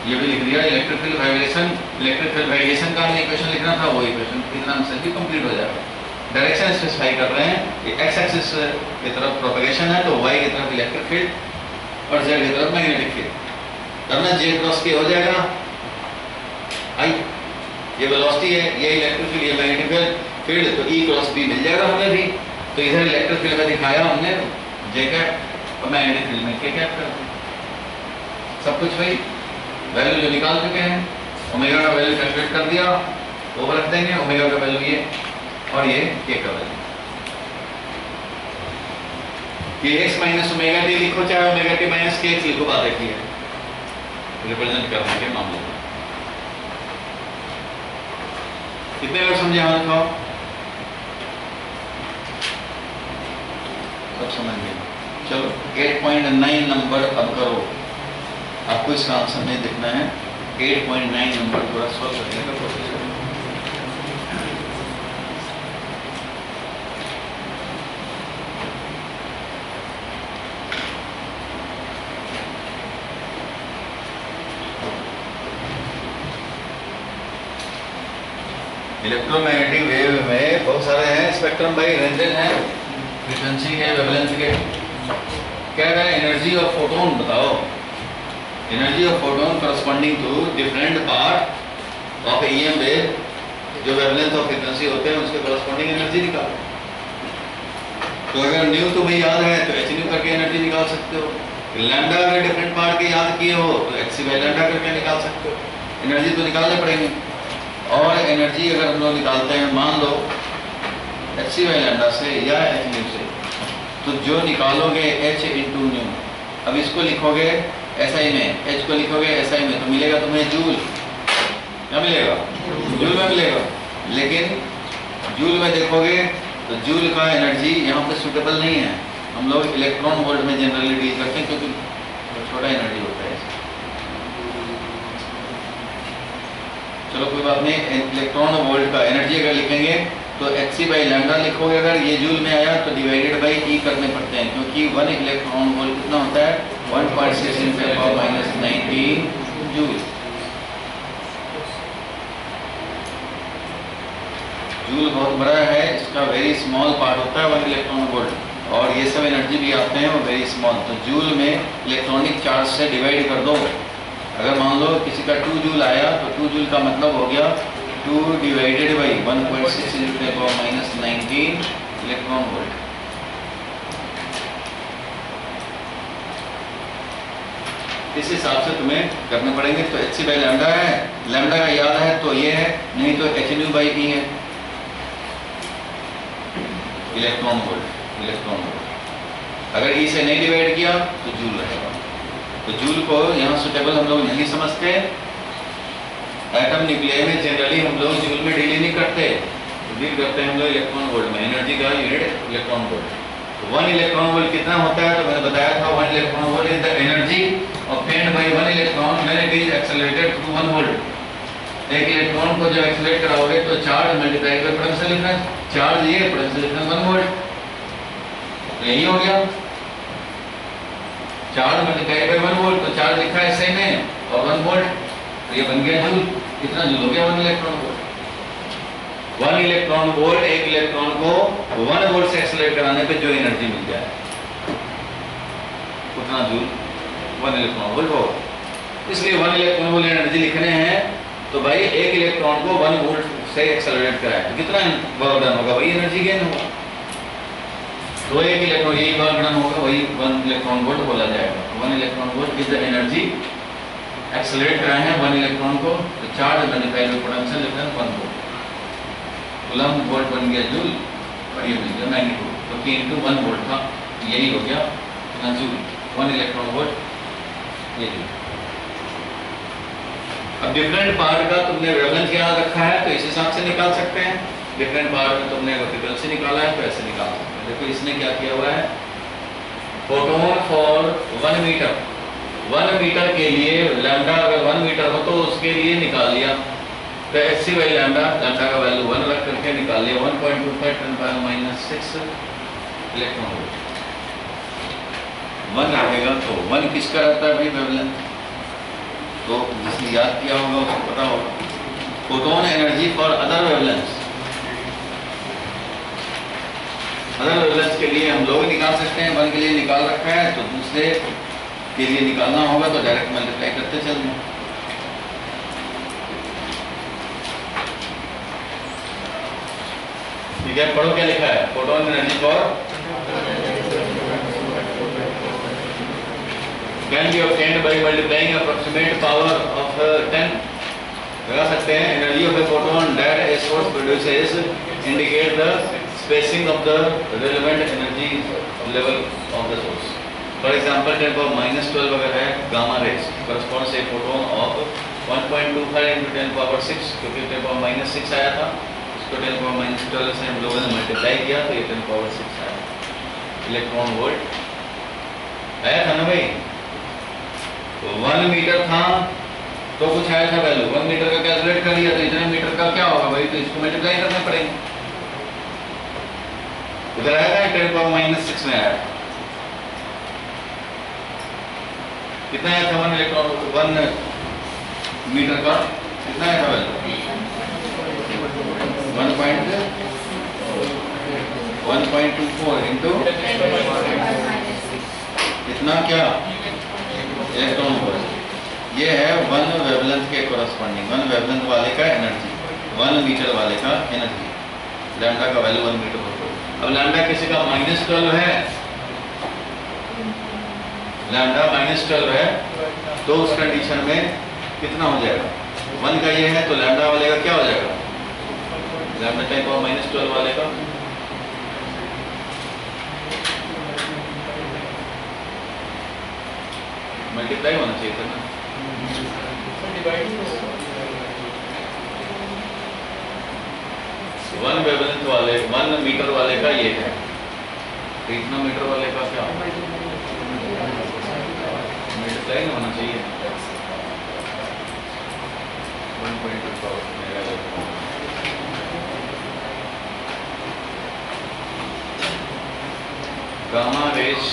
ये भी लिख दिया। Electric field vibration, electric field variation का इक्वेशन लिखना था, वो इक्वेशन इतना आंसर भी कंप्लीट हो जाएगा। डायरेक्शन स्पेसिफाई कर रहे हैं कि एक्स एक्सिस की तरफ प्रोपगेशन है तो वाई की तरफ इलेक्ट्रिक फील्ड और जेड की तरफ मैग्नेटिक फील्ड करना। जे क्रॉस के हो जाएगा आई, ये वेलोसिटी है, ये इलेक्ट्रिक फील्ड, ये मैग्नेटिक फील्ड, तो ई क्रॉस बी मिल जाएगा हमें भी। तो इधर इलेक्ट्रिक फील्ड में दिखाया हमने जे कैप और मैग्नेटिक फील्ड में के कैप कर सब कुछ भाई वैल्यू जो निकाल चुके हैं। ओमेगा का वैल्यू कैलकुलेट कर दिया, वो रख देंगे ओमेगा का वैल्यू ये और ये के का वैल्यू। ये x माइनस ओमेगा टी लिखो चाहे ओमेगा टी माइनस के एक्स लिखो, बात एक ही है रिप्रेजेंट करने के मामले में। कितने लोग समझे हाथ खाओ? सब समझ गए? चलो 8.9 नंबर अब करो, आपको इसका आंसर नहीं देखना है। 8.9 नंबर थोड़ा सॉल्व करने का प्रोसेस है। इलेक्ट्रोमैग्नेटिक वेव में बहुत सारे हैं स्पेक्ट्रम भाई, रेंजेस हैं, फ्रीक्वेंसी के, वेवलेंथ के। क्या है एनर्जी ऑफ फोटोन बताओ। Energy of photon corresponding to different part of EM wave, जो वेवलेंथ और फ्रीक्वेंसी होते हैं उसके करस्पॉन्डिंग एनर्जी निकालो। तो अगर न्यू तुम्हें याद है तो एच न्यू करके एनर्जी निकाल सकते हो। लैम्डा अगर डिफरेंट पार्ट के याद किए हो तो एच सी बाई लैम्डा करके निकाल सकते हो। एनर्जी तो निकालने पड़ेंगे। और एनर्जी अगर हम लोग निकालते हैं मान लो एच सी बाई लैम्डा से या एच न्यू से, तो जो निकालोगे एच इंटू न्यू, अब इसको लिखोगे एसआई में, एच को लिखोगे एसआई में, तो मिलेगा तुम्हें जूल। क्या मिलेगा? जूल में मिलेगा। लेकिन जूल में देखोगे तो जूल का एनर्जी यहाँ पे सूटेबल नहीं है। हम लोग इलेक्ट्रॉन वोल्ट में जनरली डील करते हैं क्योंकि छोटा एनर्जी होता है। चलो कोई बात नहीं, इलेक्ट्रॉन वोल्ट का एनर्जी अगर लिखेंगे तो एच सी बाई लैम्डा लिखोगे, अगर ये जूल में आया तो डिवाइडेड बाई ई करने पड़ते हैं, क्योंकि 1 इलेक्ट्रॉन वोल्ट कितना होता है? 1.6 × 10⁻⁹ जूल। जूल बहुत बड़ा है, इसका वेरी स्मॉल पार्ट होता है 1 इलेक्ट्रॉन वोल्ट, और ये सब एनर्जी भी आते हैं वो वेरी स्मॉल। तो जूल में इलेक्ट्रॉनिक चार्ज से डिवाइड कर दो। अगर मान लो किसी का 2 जूल आया तो 2 जूल का मतलब हो गया 2 डिवाइडेड बाई 1.6 × 10⁻⁹ इलेक्ट्रॉन वोल्ट। इस हिसाब से तुम्हें करने पड़ेंगे। तो एच सी बाई लैम्डा है, लैम्डा का याद है तो ये है, नहीं तो एच न्यू बाई ई है इलेक्ट्रॉन वोल्ट। इलेक्ट्रॉन वोल्ट अगर ई से नहीं डिवाइड किया तो जूल रहेगा। तो जूल को यहाँ सुटेबल हम लोग नहीं समझते। एटम न्यूक्लियर में जनरली हम लोग जूल में डील नहीं करते, डील करते हैं हम लोग इलेक्ट्रॉन वोल्ट में। एनर्जी का यूनिट इलेक्ट्रॉन वोल्ट। तो 1 इलेक्ट्रॉन वोल्ट कितना होता है? तो मैंने बताया था 1 electron volt is the energy obtained by 1 electron when it is accelerated through 1 volt. एक इलेक्ट्रॉन को जब एक्सेलरेट कराओगे तो charge multiply by potential difference, charge ये पोटेंशियल डिफरेंस 1 वोल्ट। तो यही हो गया, चार्ज मल्टीप्लाई बाय 1 वोल्ट, तो चार्ज लिखा है ऐसे में और 1 वोल्ट, तो ये बन गया जूल। कितना जूल हो गया? 1 इलेक्ट्रॉन वोल्ट। 1 इलेक्ट्रॉन वोल्ट एक इलेक्ट्रॉन को 1 वोल्ट से एक्सेलरेट कराने पे जो एनर्जी मिल जाए उतना जूल 1 इलेक्ट्रॉन वोल्ट हो। इसलिए 1 इलेक्ट्रॉन वोल्ट एनर्जी लिखने हैं तो भाई एक इलेक्ट्रॉन को 1 वोल्ट से एक्सेलरेट कराए तो कितना वर्क डन होगा? वही एनर्जी गेन होगा। तो एक इलेक्ट्रॉन यही वर्क डन होगा, वही 1 इलेक्ट्रॉन वोल्ट बोला जाएगा। 1 electron volt is the energy accelerate कराए हैं 1 इलेक्ट्रॉन को, तो charge multiply by potential difference 1 volt. Coulomb volt बन गया जूल और ये मिल गया मैग्नीट्यूड, तो 3 × 1 वोल्ट था, यही हो गया ना जूल। 1 इलेक्ट्रॉन वोल्ट ये जूल। अब डिफरेंट पार्ट का तुमने वेवलेंथ याद रखा है तो इस हिसाब से निकाल सकते हैं। डिफरेंट पार्ट में तुमने फ्रीक्वेंसी निकाला है तो ऐसे निकाल सकते हो। देखो इसने क्या किया हुआ है, फोटोन फॉर 1 मीटर, 1 मीटर के लिए लैम्डा अगर 1 मीटर हो तो उसके लिए निकाल लिया, तो एच बाई लैम्डा, लैम्डा का वैल्यू 1 रख करके निकाल लिया 1.25 × 10⁻⁻⁶ इलेक्ट्रॉन वोल्ट। 1 रहेगा तो 1 किसका रहता है भाई, वेवलेंथ। तो जिसने याद किया होगा उसको पता होगा photon energy for other wavelengths, other wavelengths के लिए हम लोग निकाल सकते हैं। 1 के लिए निकाल रखा है तो दूसरे के लिए निकालना होगा तो डायरेक्ट मल्टीप्लाई करते चलना। ठीक है, पढ़ो क्या लिखा है, photon energy for can be obtained by multiplying approximate power of 10। लगा सकते हैं energy of a photon that a source produces indicate the spacing of the relevant energy level of the source। For example 10⁻⁻12 अगर है gamma rays corresponds a photon of 1.25 × 10⁻⁶, क्योंकि 10⁻⁻6 आया था, इसको 10⁻⁻12 से हम लोगों ने मल्टीप्लाई किया तो ये 10⁻⁶ आया इलेक्ट्रॉन वोल्ट आया था ना भाई। तो 1 मीटर था तो कुछ आया था वैल्यू, 1 मीटर का कैलकुलेट कर लिया तो इतने मीटर का क्या होगा भाई, तो इसको मल्टीप्लाई करना पड़ेगा। उधर आया था 10⁻⁻6 में आया, कितना आया था 1 इलेक्ट्रॉन 1 मीटर का कितना आया था वैल्यू 1.24 इंटू इतना क्या इलेक्ट्रॉन वोल्ट। ये है 1 वेवलेंथ के कोरस्पॉन्डिंग, 1 वेवलेंथ वाले का एनर्जी, 1 मीटर वाले का एनर्जी, लैम्डा का वैल्यू 1 मीटर होता है। अब लैम्डा किसी का -12 है, लैम्डा -12 है तो उस कंडीशन में कितना हो जाएगा, 1 का ये है तो लैम्डा वाले का क्या हो जाएगा, लैम्डा 10⁻⁻12 वाले का मल्टीप्लाई होना चाहिए था ना, 1 वेवलेंथ वाले 1 मीटर वाले का ये है, तो इतना मीटर वाले का क्या मल्टीप्लाई होना चाहिए 1.2 गामा रेज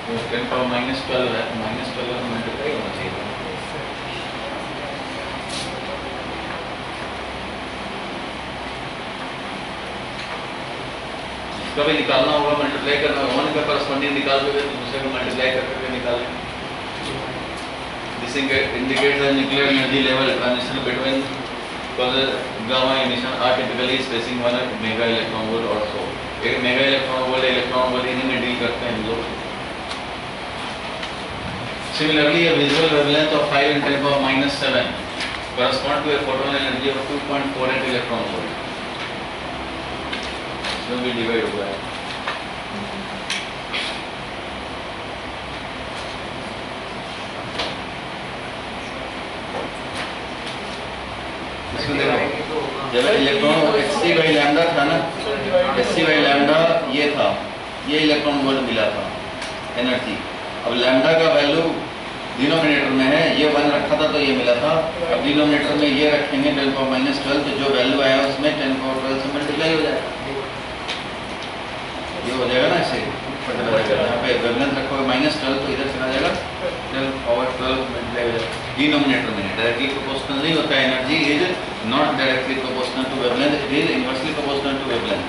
10⁻⁻12 है, -12 में मल्टीप्लाई होना चाहिए। इसका भी निकालना होगा, मल्टीप्लाई करना होगा, 1 का करस्पॉन्डिंग निकाल दोगे तो दूसरे को मल्टीप्लाई करके निकालेंगे। This indicates the nuclear energy level transition between gamma emission are typically spacing 1 mega electron volt or so. एक मेगा इलेक्ट्रॉन वोल्ट इन्हीं में डील करते हैं हम लोग। Similarly, a visual wavelength of 5 × 10⁻⁻7 corresponds to a photon energy of 2.48 electron volt। इसमें भी divide हुआ है। इसमें देखो जब इलेक्ट्रॉन hc बाई लैम्डा था ना, hc बाई लैम्डा ये था, ये इलेक्ट्रॉन वोल्ट मिला था एनर्जी। अब लैम्डा का वैल्यू डिनोमिनेटर में है, ये 1 रखा था तो ये मिला था, अब डिनोमिनेटर में ये रखेंगे 10⁻12 तो जो वैल्यू आया उसमें 10⁻12 से मल्टीप्लाई हो जाएगा, ये हो जाएगा ना ऐसे। यहाँ पे वेवलेंथ रखोगे -12 तो इधर चला जाएगा 10⁻12 मल्टीप्लाई हो जाएगा। डिनोमिनेटर में डायरेक्टली प्रोपोर्शनल नहीं होता है, energy is not directly proportional to wavelength, it is inversely proportional to wavelength.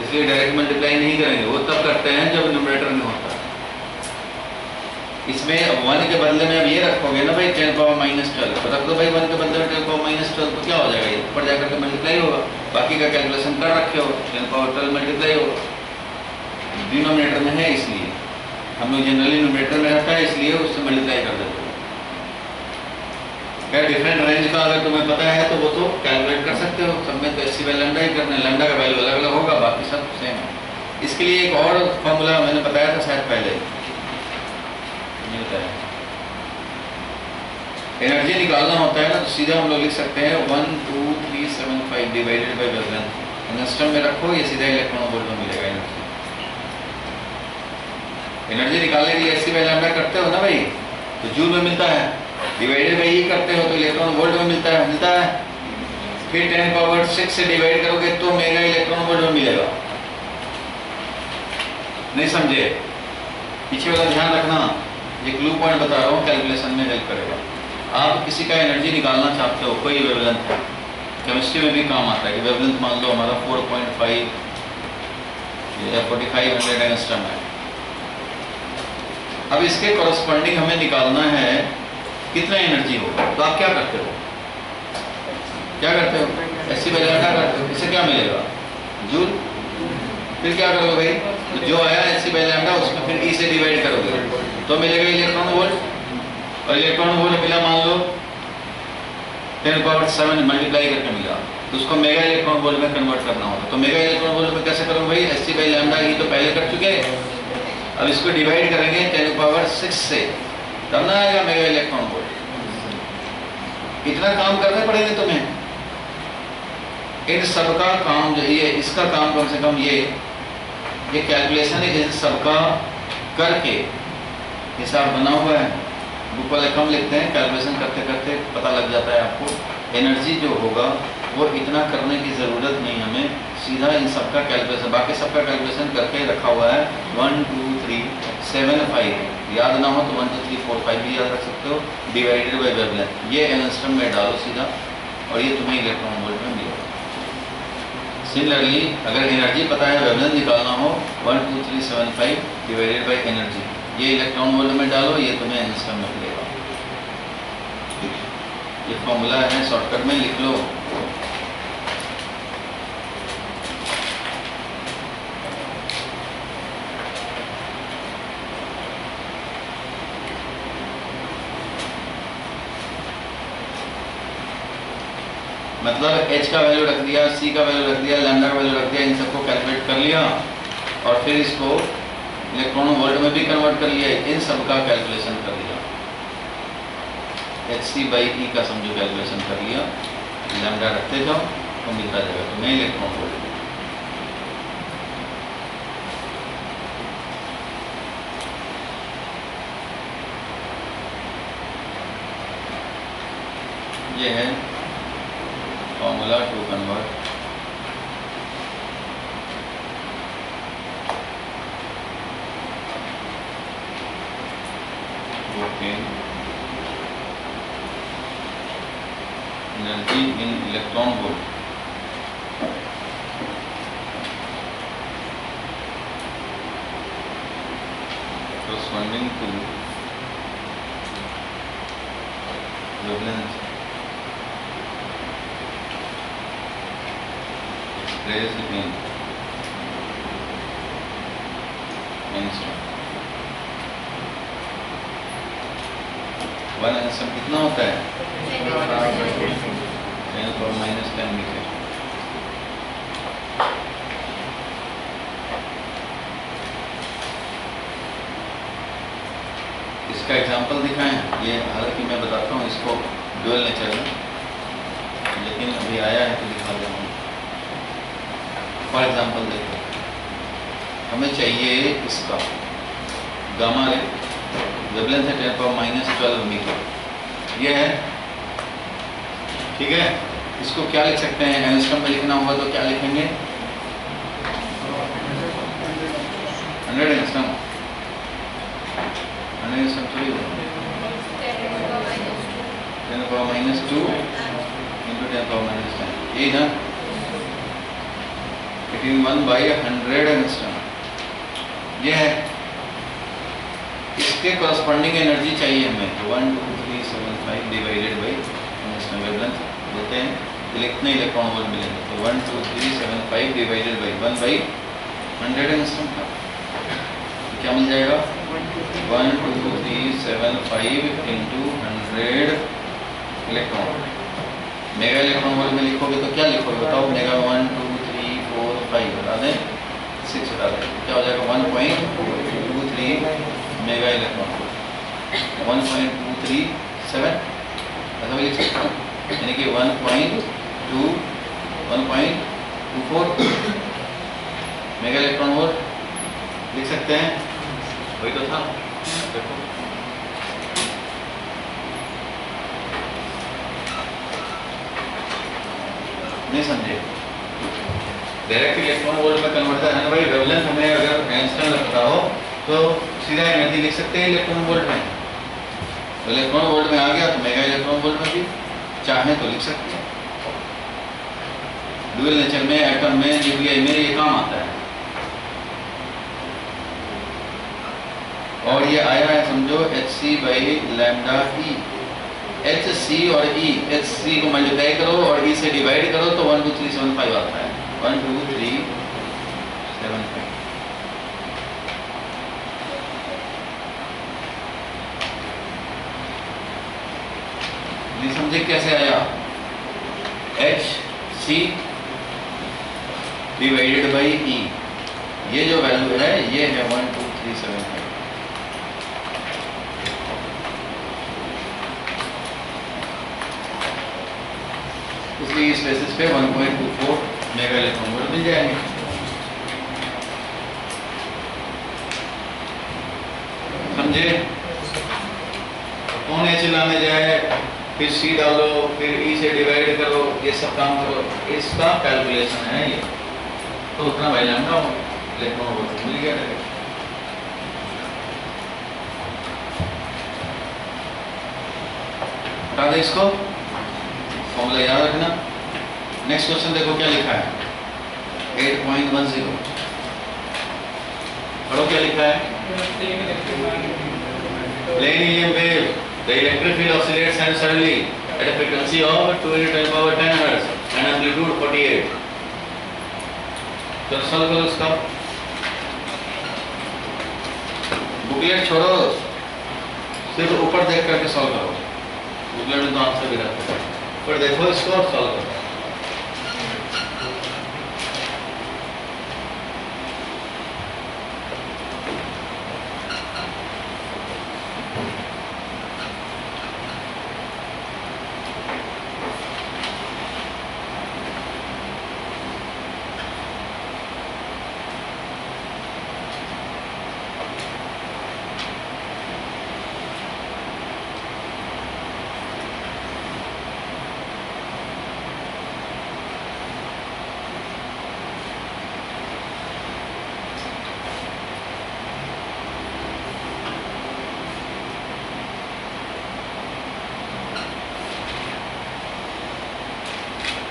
इसलिए डायरेक्ट मल्टीप्लाई नहीं करेंगे, वो तब करते हैं जब न्यूमरेटर में होता है। इसमें 1 के बदले में अब ये रखोगे ना भाई 10⁻12 रख दो भाई, 1 के बदले में 10⁻12 तो क्या हो जाएगा, ये ऊपर जाकर के मल्टीप्लाई होगा, बाकी का कैलकुलेशन कर रखे हो 10⁻12 मल्टीप्लाई होगा। डिनोमिनेटर में है इसलिए हम लोग जनरली न्यूमरेटर में रहता है इसलिए उससे मल्टीप्लाई कर देते हैं। क्या डिफरेंट रेंज का अगर तुम्हें पता है तो वो तो कैलकुलेट कर सकते हो, सब में तो hc बाई लैम्डा ही करना है, लैम्डा का वैल्यू अलग अलग होगा, बाकी सब सेम है। इसके लिए एक और फॉर्मूला मैंने बताया था शायद पहले, एनर्जी निकालना होता है ना तो सीधा हम लोग लिख सकते हैं 12375 डिवाइडेड बाय वेवलेंथ। एंगस्ट्रम में रखो, ये सीधा इलेक्ट्रॉन वोल्ट में मिलेगा एनर्जी। एनर्जी निकालने के लिए एससी बाय लैम्डा करते हो ना भाई, तो जूल में मिलता है, डिवाइडेड बाय ई करते हो तो इलेक्ट्रॉन वोल्ट में मिलता है। फिर 10 पावर 6 से डिवाइड करोगे तो मेगा इलेक्ट्रॉन वोल्ट में मिलेगा। नहीं समझे? पीछे वाला ध्यान रखना, ये क्लू पॉइंट बता रहा हूँ, कैलकुलेशन में हेल्प करेगा। आप किसी का एनर्जी निकालना चाहते हो, कोई वेवलेंथ है, केमिस्ट्री में भी काम आता है कि वेवलेंथ मान लो हमारा 4.5 या 4500 एंगस्ट्रम है। अब इसके कॉरस्पॉन्डिंग हमें निकालना है कितना एनर्जी होगा, तो आप क्या करते हो? एससी बाय लैम्डा करते हो, इससे क्या मिलेगा? जूल। फिर क्या करोगे भाई, तो जो आया एससी बाय लैम्डा उसमें फिर ई से डिवाइड करोगे तो मिलेगा इलेक्ट्रॉन वोल्ट, और इलेक्ट्रॉन वोल्ट मिला मान लो 10 पावर 7 मल्टीप्लाई करके मिला, तो उसको मेगा इलेक्ट्रॉन वोल्ट में कन्वर्ट करना होगा। तो मेगा इलेक्ट्रॉन वोल्ट में कैसे करोगे भाई? एससी बाय लैम्डा ई तो पहले कर चुके, अब इसको डिवाइड करेंगे 10 पावर 6 से, तब ना आएगा मेगा इलेक्ट्रॉन वोल्ट। इतना काम करने पड़ेंगे तुम्हें। इन सबका काम जो ये, इसका काम कम से कम ये कैलकुलेशन है, इन सबका करके हिसाब बना हुआ है, बुक वाले कम लिखते हैं, कैलकुलेशन करते करते पता लग जाता है आपको। एनर्जी जो होगा वो इतना करने की ज़रूरत नहीं हमें, सीधा इन सबका कैलकुलेशन, बाकी सबका कैलकुलेशन करके रखा हुआ है। 1 2 3 7 5 याद ना हो तो 1 2 3 4 5 भी याद रख सकते हो, डिवाइडेड बाय वेवलेंथ। ये एंगस्ट्रम में डालो सीधा, और ये तुम्हें इलेक्ट्रॉन वोल्ट में मिलेगा। सिमिलरली अगर एनर्जी पता है, वेवलेंथ निकालना हो 12375 डिवाइडेड बाय एनर्जी, ये इलेक्ट्रॉन वोल्ट में डालो, ये तुम्हें एंगस्ट्रम में मिलेगा। ये फॉर्मूला है, शॉर्टकट में लिख लो। मतलब h का वैल्यू रख दिया, c का वैल्यू रख दिया, लैम्डा का वैल्यू रख दिया, इन सबको कैलकुलेट कर लिया और फिर इसको इलेक्ट्रॉन वोल्ट में भी कन्वर्ट कर लिया, इन सब का कैलकुलेशन कर लिया। hc/e का समझो कैलकुलेशन कर लिया, लैम्डा रखते जाओ तो मिलता जाएगा तुम्हें इलेक्ट्रॉन वोल्ट। ये है formula to convert working energy in electron volt corresponding to wavelength expressed in angstrom। 1 angstrom कितना होता है? 10⁻⁻10 मीटर। इसका एग्जांपल दिखाएं, ये हालांकि मैं बताता हूँ इसको ड्यूअल नेचर में, लेकिन अभी आया है तो दिखा रहा हूँ। फॉर एग्जाम्पल देखो, हमें चाहिए इसका गामा रे, वेवलेंथ है 10⁻12 मीटर, ये है, ठीक है। इसको क्या लिख सकते हैं? एंगस्ट्रम में लिखना होगा तो क्या लिखेंगे? 100 एंगस्ट्रम, 100 एंगस्ट्रम थोड़ी होगा, 10⁻² into 10⁻10, यही ना, 1/100 एंगस्ट्रम, ये है। इसके कॉरस्पॉन्डिंग एनर्जी चाहिए हमें, तो 12375 डिवाइडेड बाई एंगस्ट्रम वेवलेंथ बोलते हैं, कितने इलेक्ट्रॉन वोल्ट मिलेंगे? तो 12375 डिवाइडेड बाई 1/100 एंगस्ट्रम का क्या मिल जाएगा? 12375 into 100 electron. Mega electron volt में लिखोगे तो क्या लिखोगे बताओ? मेगा 1 2 3 4 5 बता दें, 6 बता दें, क्या हो जाएगा? 1.23 मेगा इलेक्ट्रॉन वोल्ट, 1237 ऐसा भी लिख सकता हूँ, यानी कि 1.24 मेगा इलेक्ट्रॉन वोल्ट लिख सकते हैं। वही तो था, देखो नहीं समझे, डायरेक्ट इलेक्ट्रॉन वोल्ट में कन्वर्टर है ना भाई। वेवलेंथ हमें अगर आइंस्टाइन लगता हो तो सीधा एनर्जी लिख सकते हैं इलेक्ट्रॉन वोल्ट में। तो इलेक्ट्रॉन वोल्ट में आ गया तो मेगा इलेक्ट्रॉन वोल्ट में भी चाहे तो लिख सकते हैं। ड्यूअल नेचर में, एटम में, न्यूक्लियर में ये काम आता है। और ये आया है समझो hc/λ/e। hc और e, hc को मल्टीप्लाई करो और e से डिवाइड करो तो 12375 आता है। 12375 नहीं समझे कैसे आया? hc डिवाइडेड बाई e, ये जो वैल्यू है ये है 12375। इसलिए इस बेसिस पे 1.24 मेगा इलेक्ट्रॉन वोल्ट मिल जाएंगे। समझे? कौन एच लाने जाए, फिर सी डालो, फिर ई से डिवाइड करो, ये सब काम करो, इसका कैलकुलेशन है ये। तो उतना भाई लैम्डा इलेक्ट्रॉन वोल्ट मिल गया। हटा दे इसको, फॉर्मूला याद रखना। नेक्स्ट क्वेश्चन देखो क्या लिखा है, 8.10। पढ़ो क्या लिखा है। Plane helium wave, the electric field oscillates suddenly at a frequency of 2 × 10⁻10 Hz and amplitude 48। तो सॉल्व करो इसका। बुकलेट छोड़ो, सिर्फ ऊपर देख करके सॉल्व करो। बुकलेट में तो आंसर भी रहता है, पर देखो इसको और सॉल्व करो।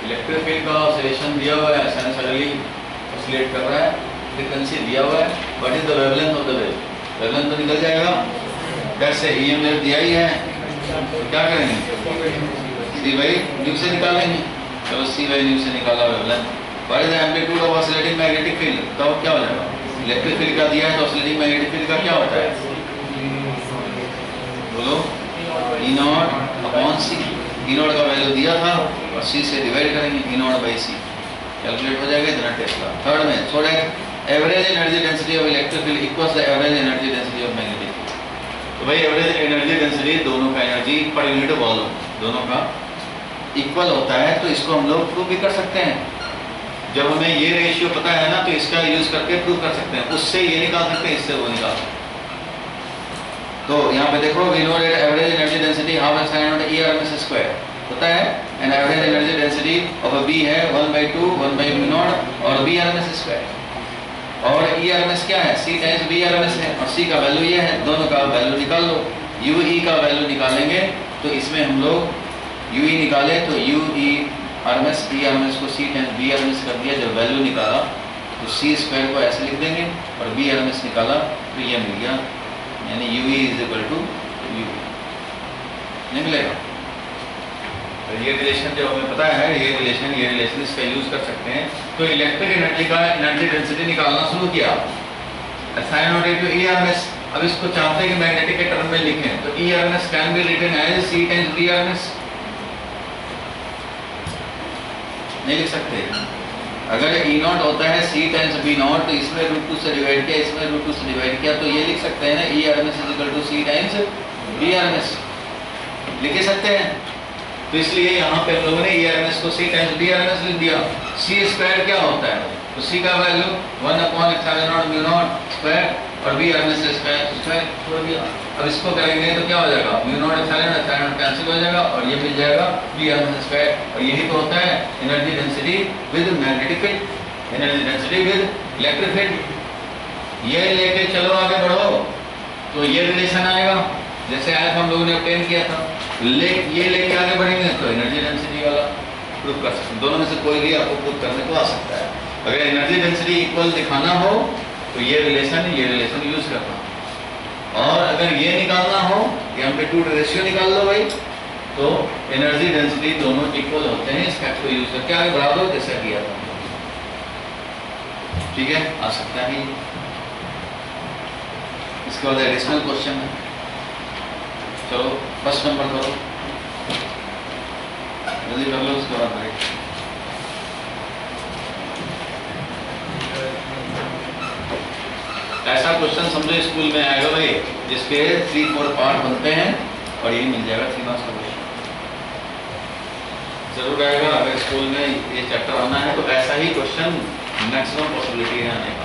इलेक्ट्रिक फील्ड का ऑसिलेशन दिया हुआ है, साइनसॉइडली ऑसिलेट कर रहा है, फ्रीक्वेंसी दिया हुआ है। What is the wavelength of the wave? Wavelength तो निकल जाएगा, कैसे ईएम वेव दिया ही है, तो क्या करेंगे? c/ν से निकालेंगे। चलो c/ν से निकाला wavelength. What is the amplitude of oscillating magnetic field? तो क्या हो जाएगा? इलेक्ट्रिक फील्ड का दिया है तो ऑसिलेटिंग मैग्नेटिक फील्ड का क्या होता है? बोलो, E0/c। E0 का वैल्यू दिया था और c से डिवाइड करेंगे, E0/c कैलकुलेट हो जाएगा इतना टेस्ला। थर्ड में, so that average energy density of electric field equals the average energy density of magnetic field. तो भाई एवरेज एनर्जी डेंसिटी दोनों का एनर्जी पर यूनिट वॉल्यूम दोनों का इक्वल होता है, तो इसको हम लोग प्रूव भी कर सकते हैं। जब हमें ये रेशियो पता है ना तो इसका यूज करके प्रूव कर सकते हैं। उससे ये निकाल सकते हैं, इससे वो निकाल सकते हैं। तो यहाँ पे देखो, we know that average energy density half epsilon naught E R M S square होता है, and average energy density of a B है 1/2 1/μ0 और B R M S square. और ई आर एम एस क्या है? C times B R M S है, और सी का वैल्यू ये है। दोनों का वैल्यू निकाल लो। यू ई का वैल्यू निकालेंगे तो इसमें हम लोग यू ई निकाले तो U E R M S E R M S को C times B R M S कर दिया। जब वैल्यू निकाला तो सी स्क्वायर को ऐसे लिख देंगे और बी आर एम एस निकाला तो ये मिल गया, यानी u e is equal to u. नहीं मिलेगा? ये रिलेशन जो हमें पता है, ये रिलेशन इसका यूज कर सकते हैं। तो इलेक्ट्रिक एनर्जी का एनर्जी डेंसिटी निकालना शुरू किया, sign not to E R M S. अब इसको चाहते हैं कि मैग्नेटिक के टर्म में लिखें, तो E R M S can be written as C times B R M S. नहीं लिख सकते। अगर E0 होता है C टाइम्स B0 तो इसमें √2 से डिवाइड किया, इसमें √2 से डिवाइड किया, तो ये लिख सकते हैं ना, E RMS is equal to C times B RMS। लिख सकते हैं। तो इसलिए यहाँ पे हम लोगों ने ERMS को C टाइम्स DRMS लिख दिया। C स्क्वायर क्या होता है? तो C का वैल्यू 1/ε0 म्यू नॉट स्क्वायर और VRMS स्क्वायर छोड़ दिया। अब इसको करेंगे तो क्या हो जाएगा? म्यू नॉट एप्सिलॉन कैंसिल हो जाएगा और ये मिल जाएगा VRMS स्क्वायर। और यही तो होता है energy density with magnetic field, energy density with electric field. ये लेके चलो आगे बढ़ो तो ये रिलेशन आएगा जैसे आज हम लोगों ने ऑब्टेन किया था। ये लेके आगे बढ़ेंगे तो एनर्जी डेंसिटी वाला प्रूफ कर सकते हैं। दोनों में से कोई भी आपको प्रूफ करने को आ सकता है। अगर एनर्जी डेंसिटी इक्वल दिखाना हो तो ये रिलेशन यूज करना। और अगर ये निकालना हो कि एम्पलीट्यूड रेशियो निकाल लो भाई, तो एनर्जी डेंसिटी दोनों इक्वल होते हैं। इस फैक्ट को यूज करके आगे बढ़ा दो जैसा किया था। ठीक है, आ सकता है। इसके बाद एडिशनल क्वेश्चन है। चलो फर्स्ट नंबर करो, जल्दी कर लो, उसके बाद भाई ऐसा क्वेश्चन समझो स्कूल में आएगा भाई जिसके 3-4 पार्ट बनते हैं और ये मिल जाएगा 3 मार्क्स का क्वेश्चन जरूर आएगा। अगर स्कूल में ये चैप्टर आना है तो ऐसा ही क्वेश्चन मैक्सिमम पॉसिबिलिटी है आने का।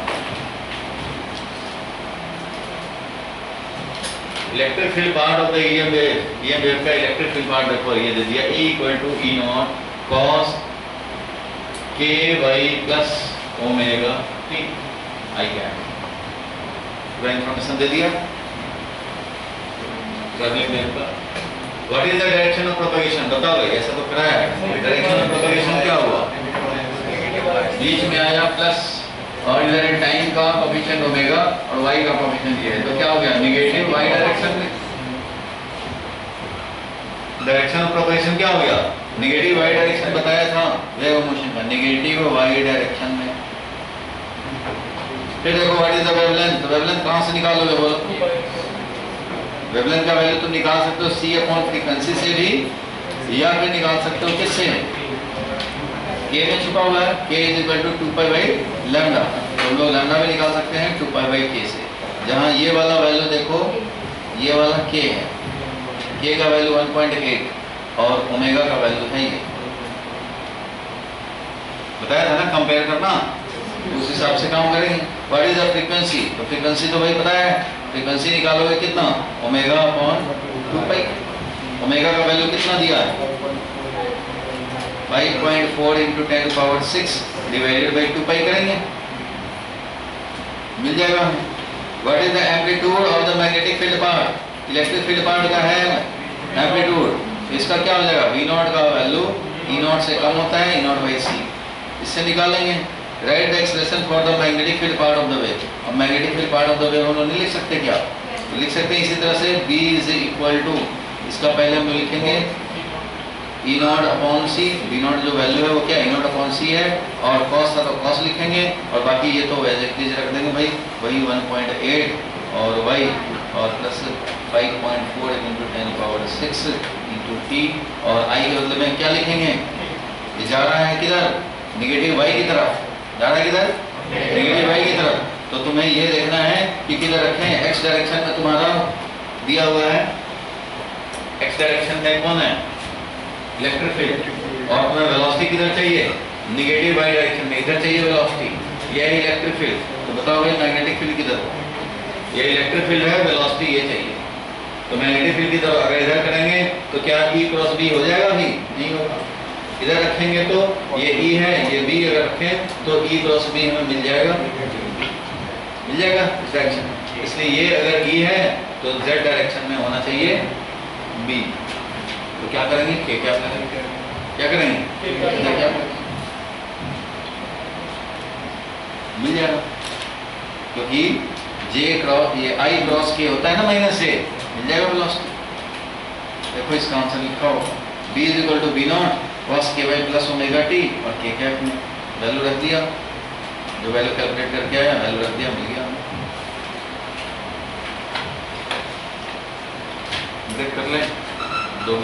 Electric field part of the EM wave का इलेक्ट्रिक फील्ड पार्ट देखो ये दे दिया E = E0 cos ky plus omega t आई क्या है, पूरा इंफॉर्मेशन दे दिया ट्रैवलिंग वेव का। What is the direction of propagation? बताओ भाई, ऐसा तो कराया है। डायरेक्शन ऑफ प्रोपगेशन क्या हुआ? बीच में आया प्लस और इधर टाइम का कोएफिशिएंट ओमेगा और y का कोएफिशिएंट ये है तो क्या हो गया? नेगेटिव y डायरेक्शन में। डायरेक्शन ऑफ प्रोपगेशन क्या हो गया? नेगेटिव y डायरेक्शन बताया था वेव ऑफ मोशन का, नेगेटिव y डायरेक्शन में। फिर देखो what is the wavelength? Wavelength कहां से निकालोगे बोलो? वेवलेंथ का वैल्यू तुम निकाल सकते हो c फ्रीक्वेंसी से भी, या फिर निकाल सकते हो किससे? k में छुपा हुआ है k = 2π/λ। तो हम लोग लैम्डा भी निकाल सकते हैं 2π/k से। जहां ये वाला वैल्यू देखो, ये वाला k है, k का वैल्यू 1.8 और ओमेगा का वैल्यू है ये। बताया था ना कंपेयर करना, उस हिसाब से काम करेंगे। What is the frequency? तो फ्रीक्वेंसी तो भाई पता है, फ्रीक्वेंसी निकालोगे कितना? ω/2π। ओमेगा का वैल्यू कितना दिया है? 5.4 × 10⁶ डिवाइडेड बाई 2π करेंगे, मिल जाएगा हमें। What is the amplitude of the magnetic field part? Electric field part का है एम्पलीट्यूड, तो इसका क्या हो जाएगा? V0 का वैल्यू E0 से कम होता है, E0/c। इससे निकालेंगे। Write the expression for the magnetic field part of the wave. अब magnetic field part of the wave हम लोग नहीं लिख सकते क्या? तो लिख सकते हैं इसी तरह से B = इसका पहले हम लोग लिखेंगे E0/c। V0 जो वैल्यू है वो क्या? E0/c है, और cos था तो cos लिखेंगे, और बाकी ये तो वैसे ही रख देंगे भाई, वही 1.8 और y और प्लस 5.4 × 10⁶ × t, और i के बदले में क्या लिखेंगे? ये जा रहा है किधर? नेगेटिव y की तरफ जा रहा है। किधर? नेगेटिव y की तरफ। तो तुम्हें ये देखना है कि किधर रखें। x डायरेक्शन में तुम्हारा दिया हुआ है, x डायरेक्शन में कौन है? Electric field. और तुम्हें वेलोसिटी किधर चाहिए? नेगेटिव y डायरेक्शन में, इधर चाहिए वेलोसिटी। ये है इलेक्ट्रिक फील्ड। तो बताओ भाई मैग्नेटिक फील्ड किधर? ये इलेक्ट्रिक फील्ड है, वेलोसिटी ये चाहिए। तो मैग्नेटिक फील्ड की तरफ अगर इधर करेंगे तो क्या E×B हो जाएगा? भी नहीं होगा। इधर रखेंगे तो ये E है, ये B अगर रखें तो E×B हमें मिल जाएगा इस डायरेक्शन। इसलिए ये अगर E है तो Z डायरेक्शन में होना चाहिए B। तो क्या करेंगे? क्या करेंगे? मिल जाएगा, क्योंकि ये I×K होता है ना -a, मिल जाएगा वेलोसिटी। देखो इसका आंसर लिखा हो B = V0 cos ky plus omega t, और k क्या है वैल्यू रख दिया, जो वैल्यू कैलकुलेट करके आया वैल्यू रख दिया, मिल गया। देख कर लें।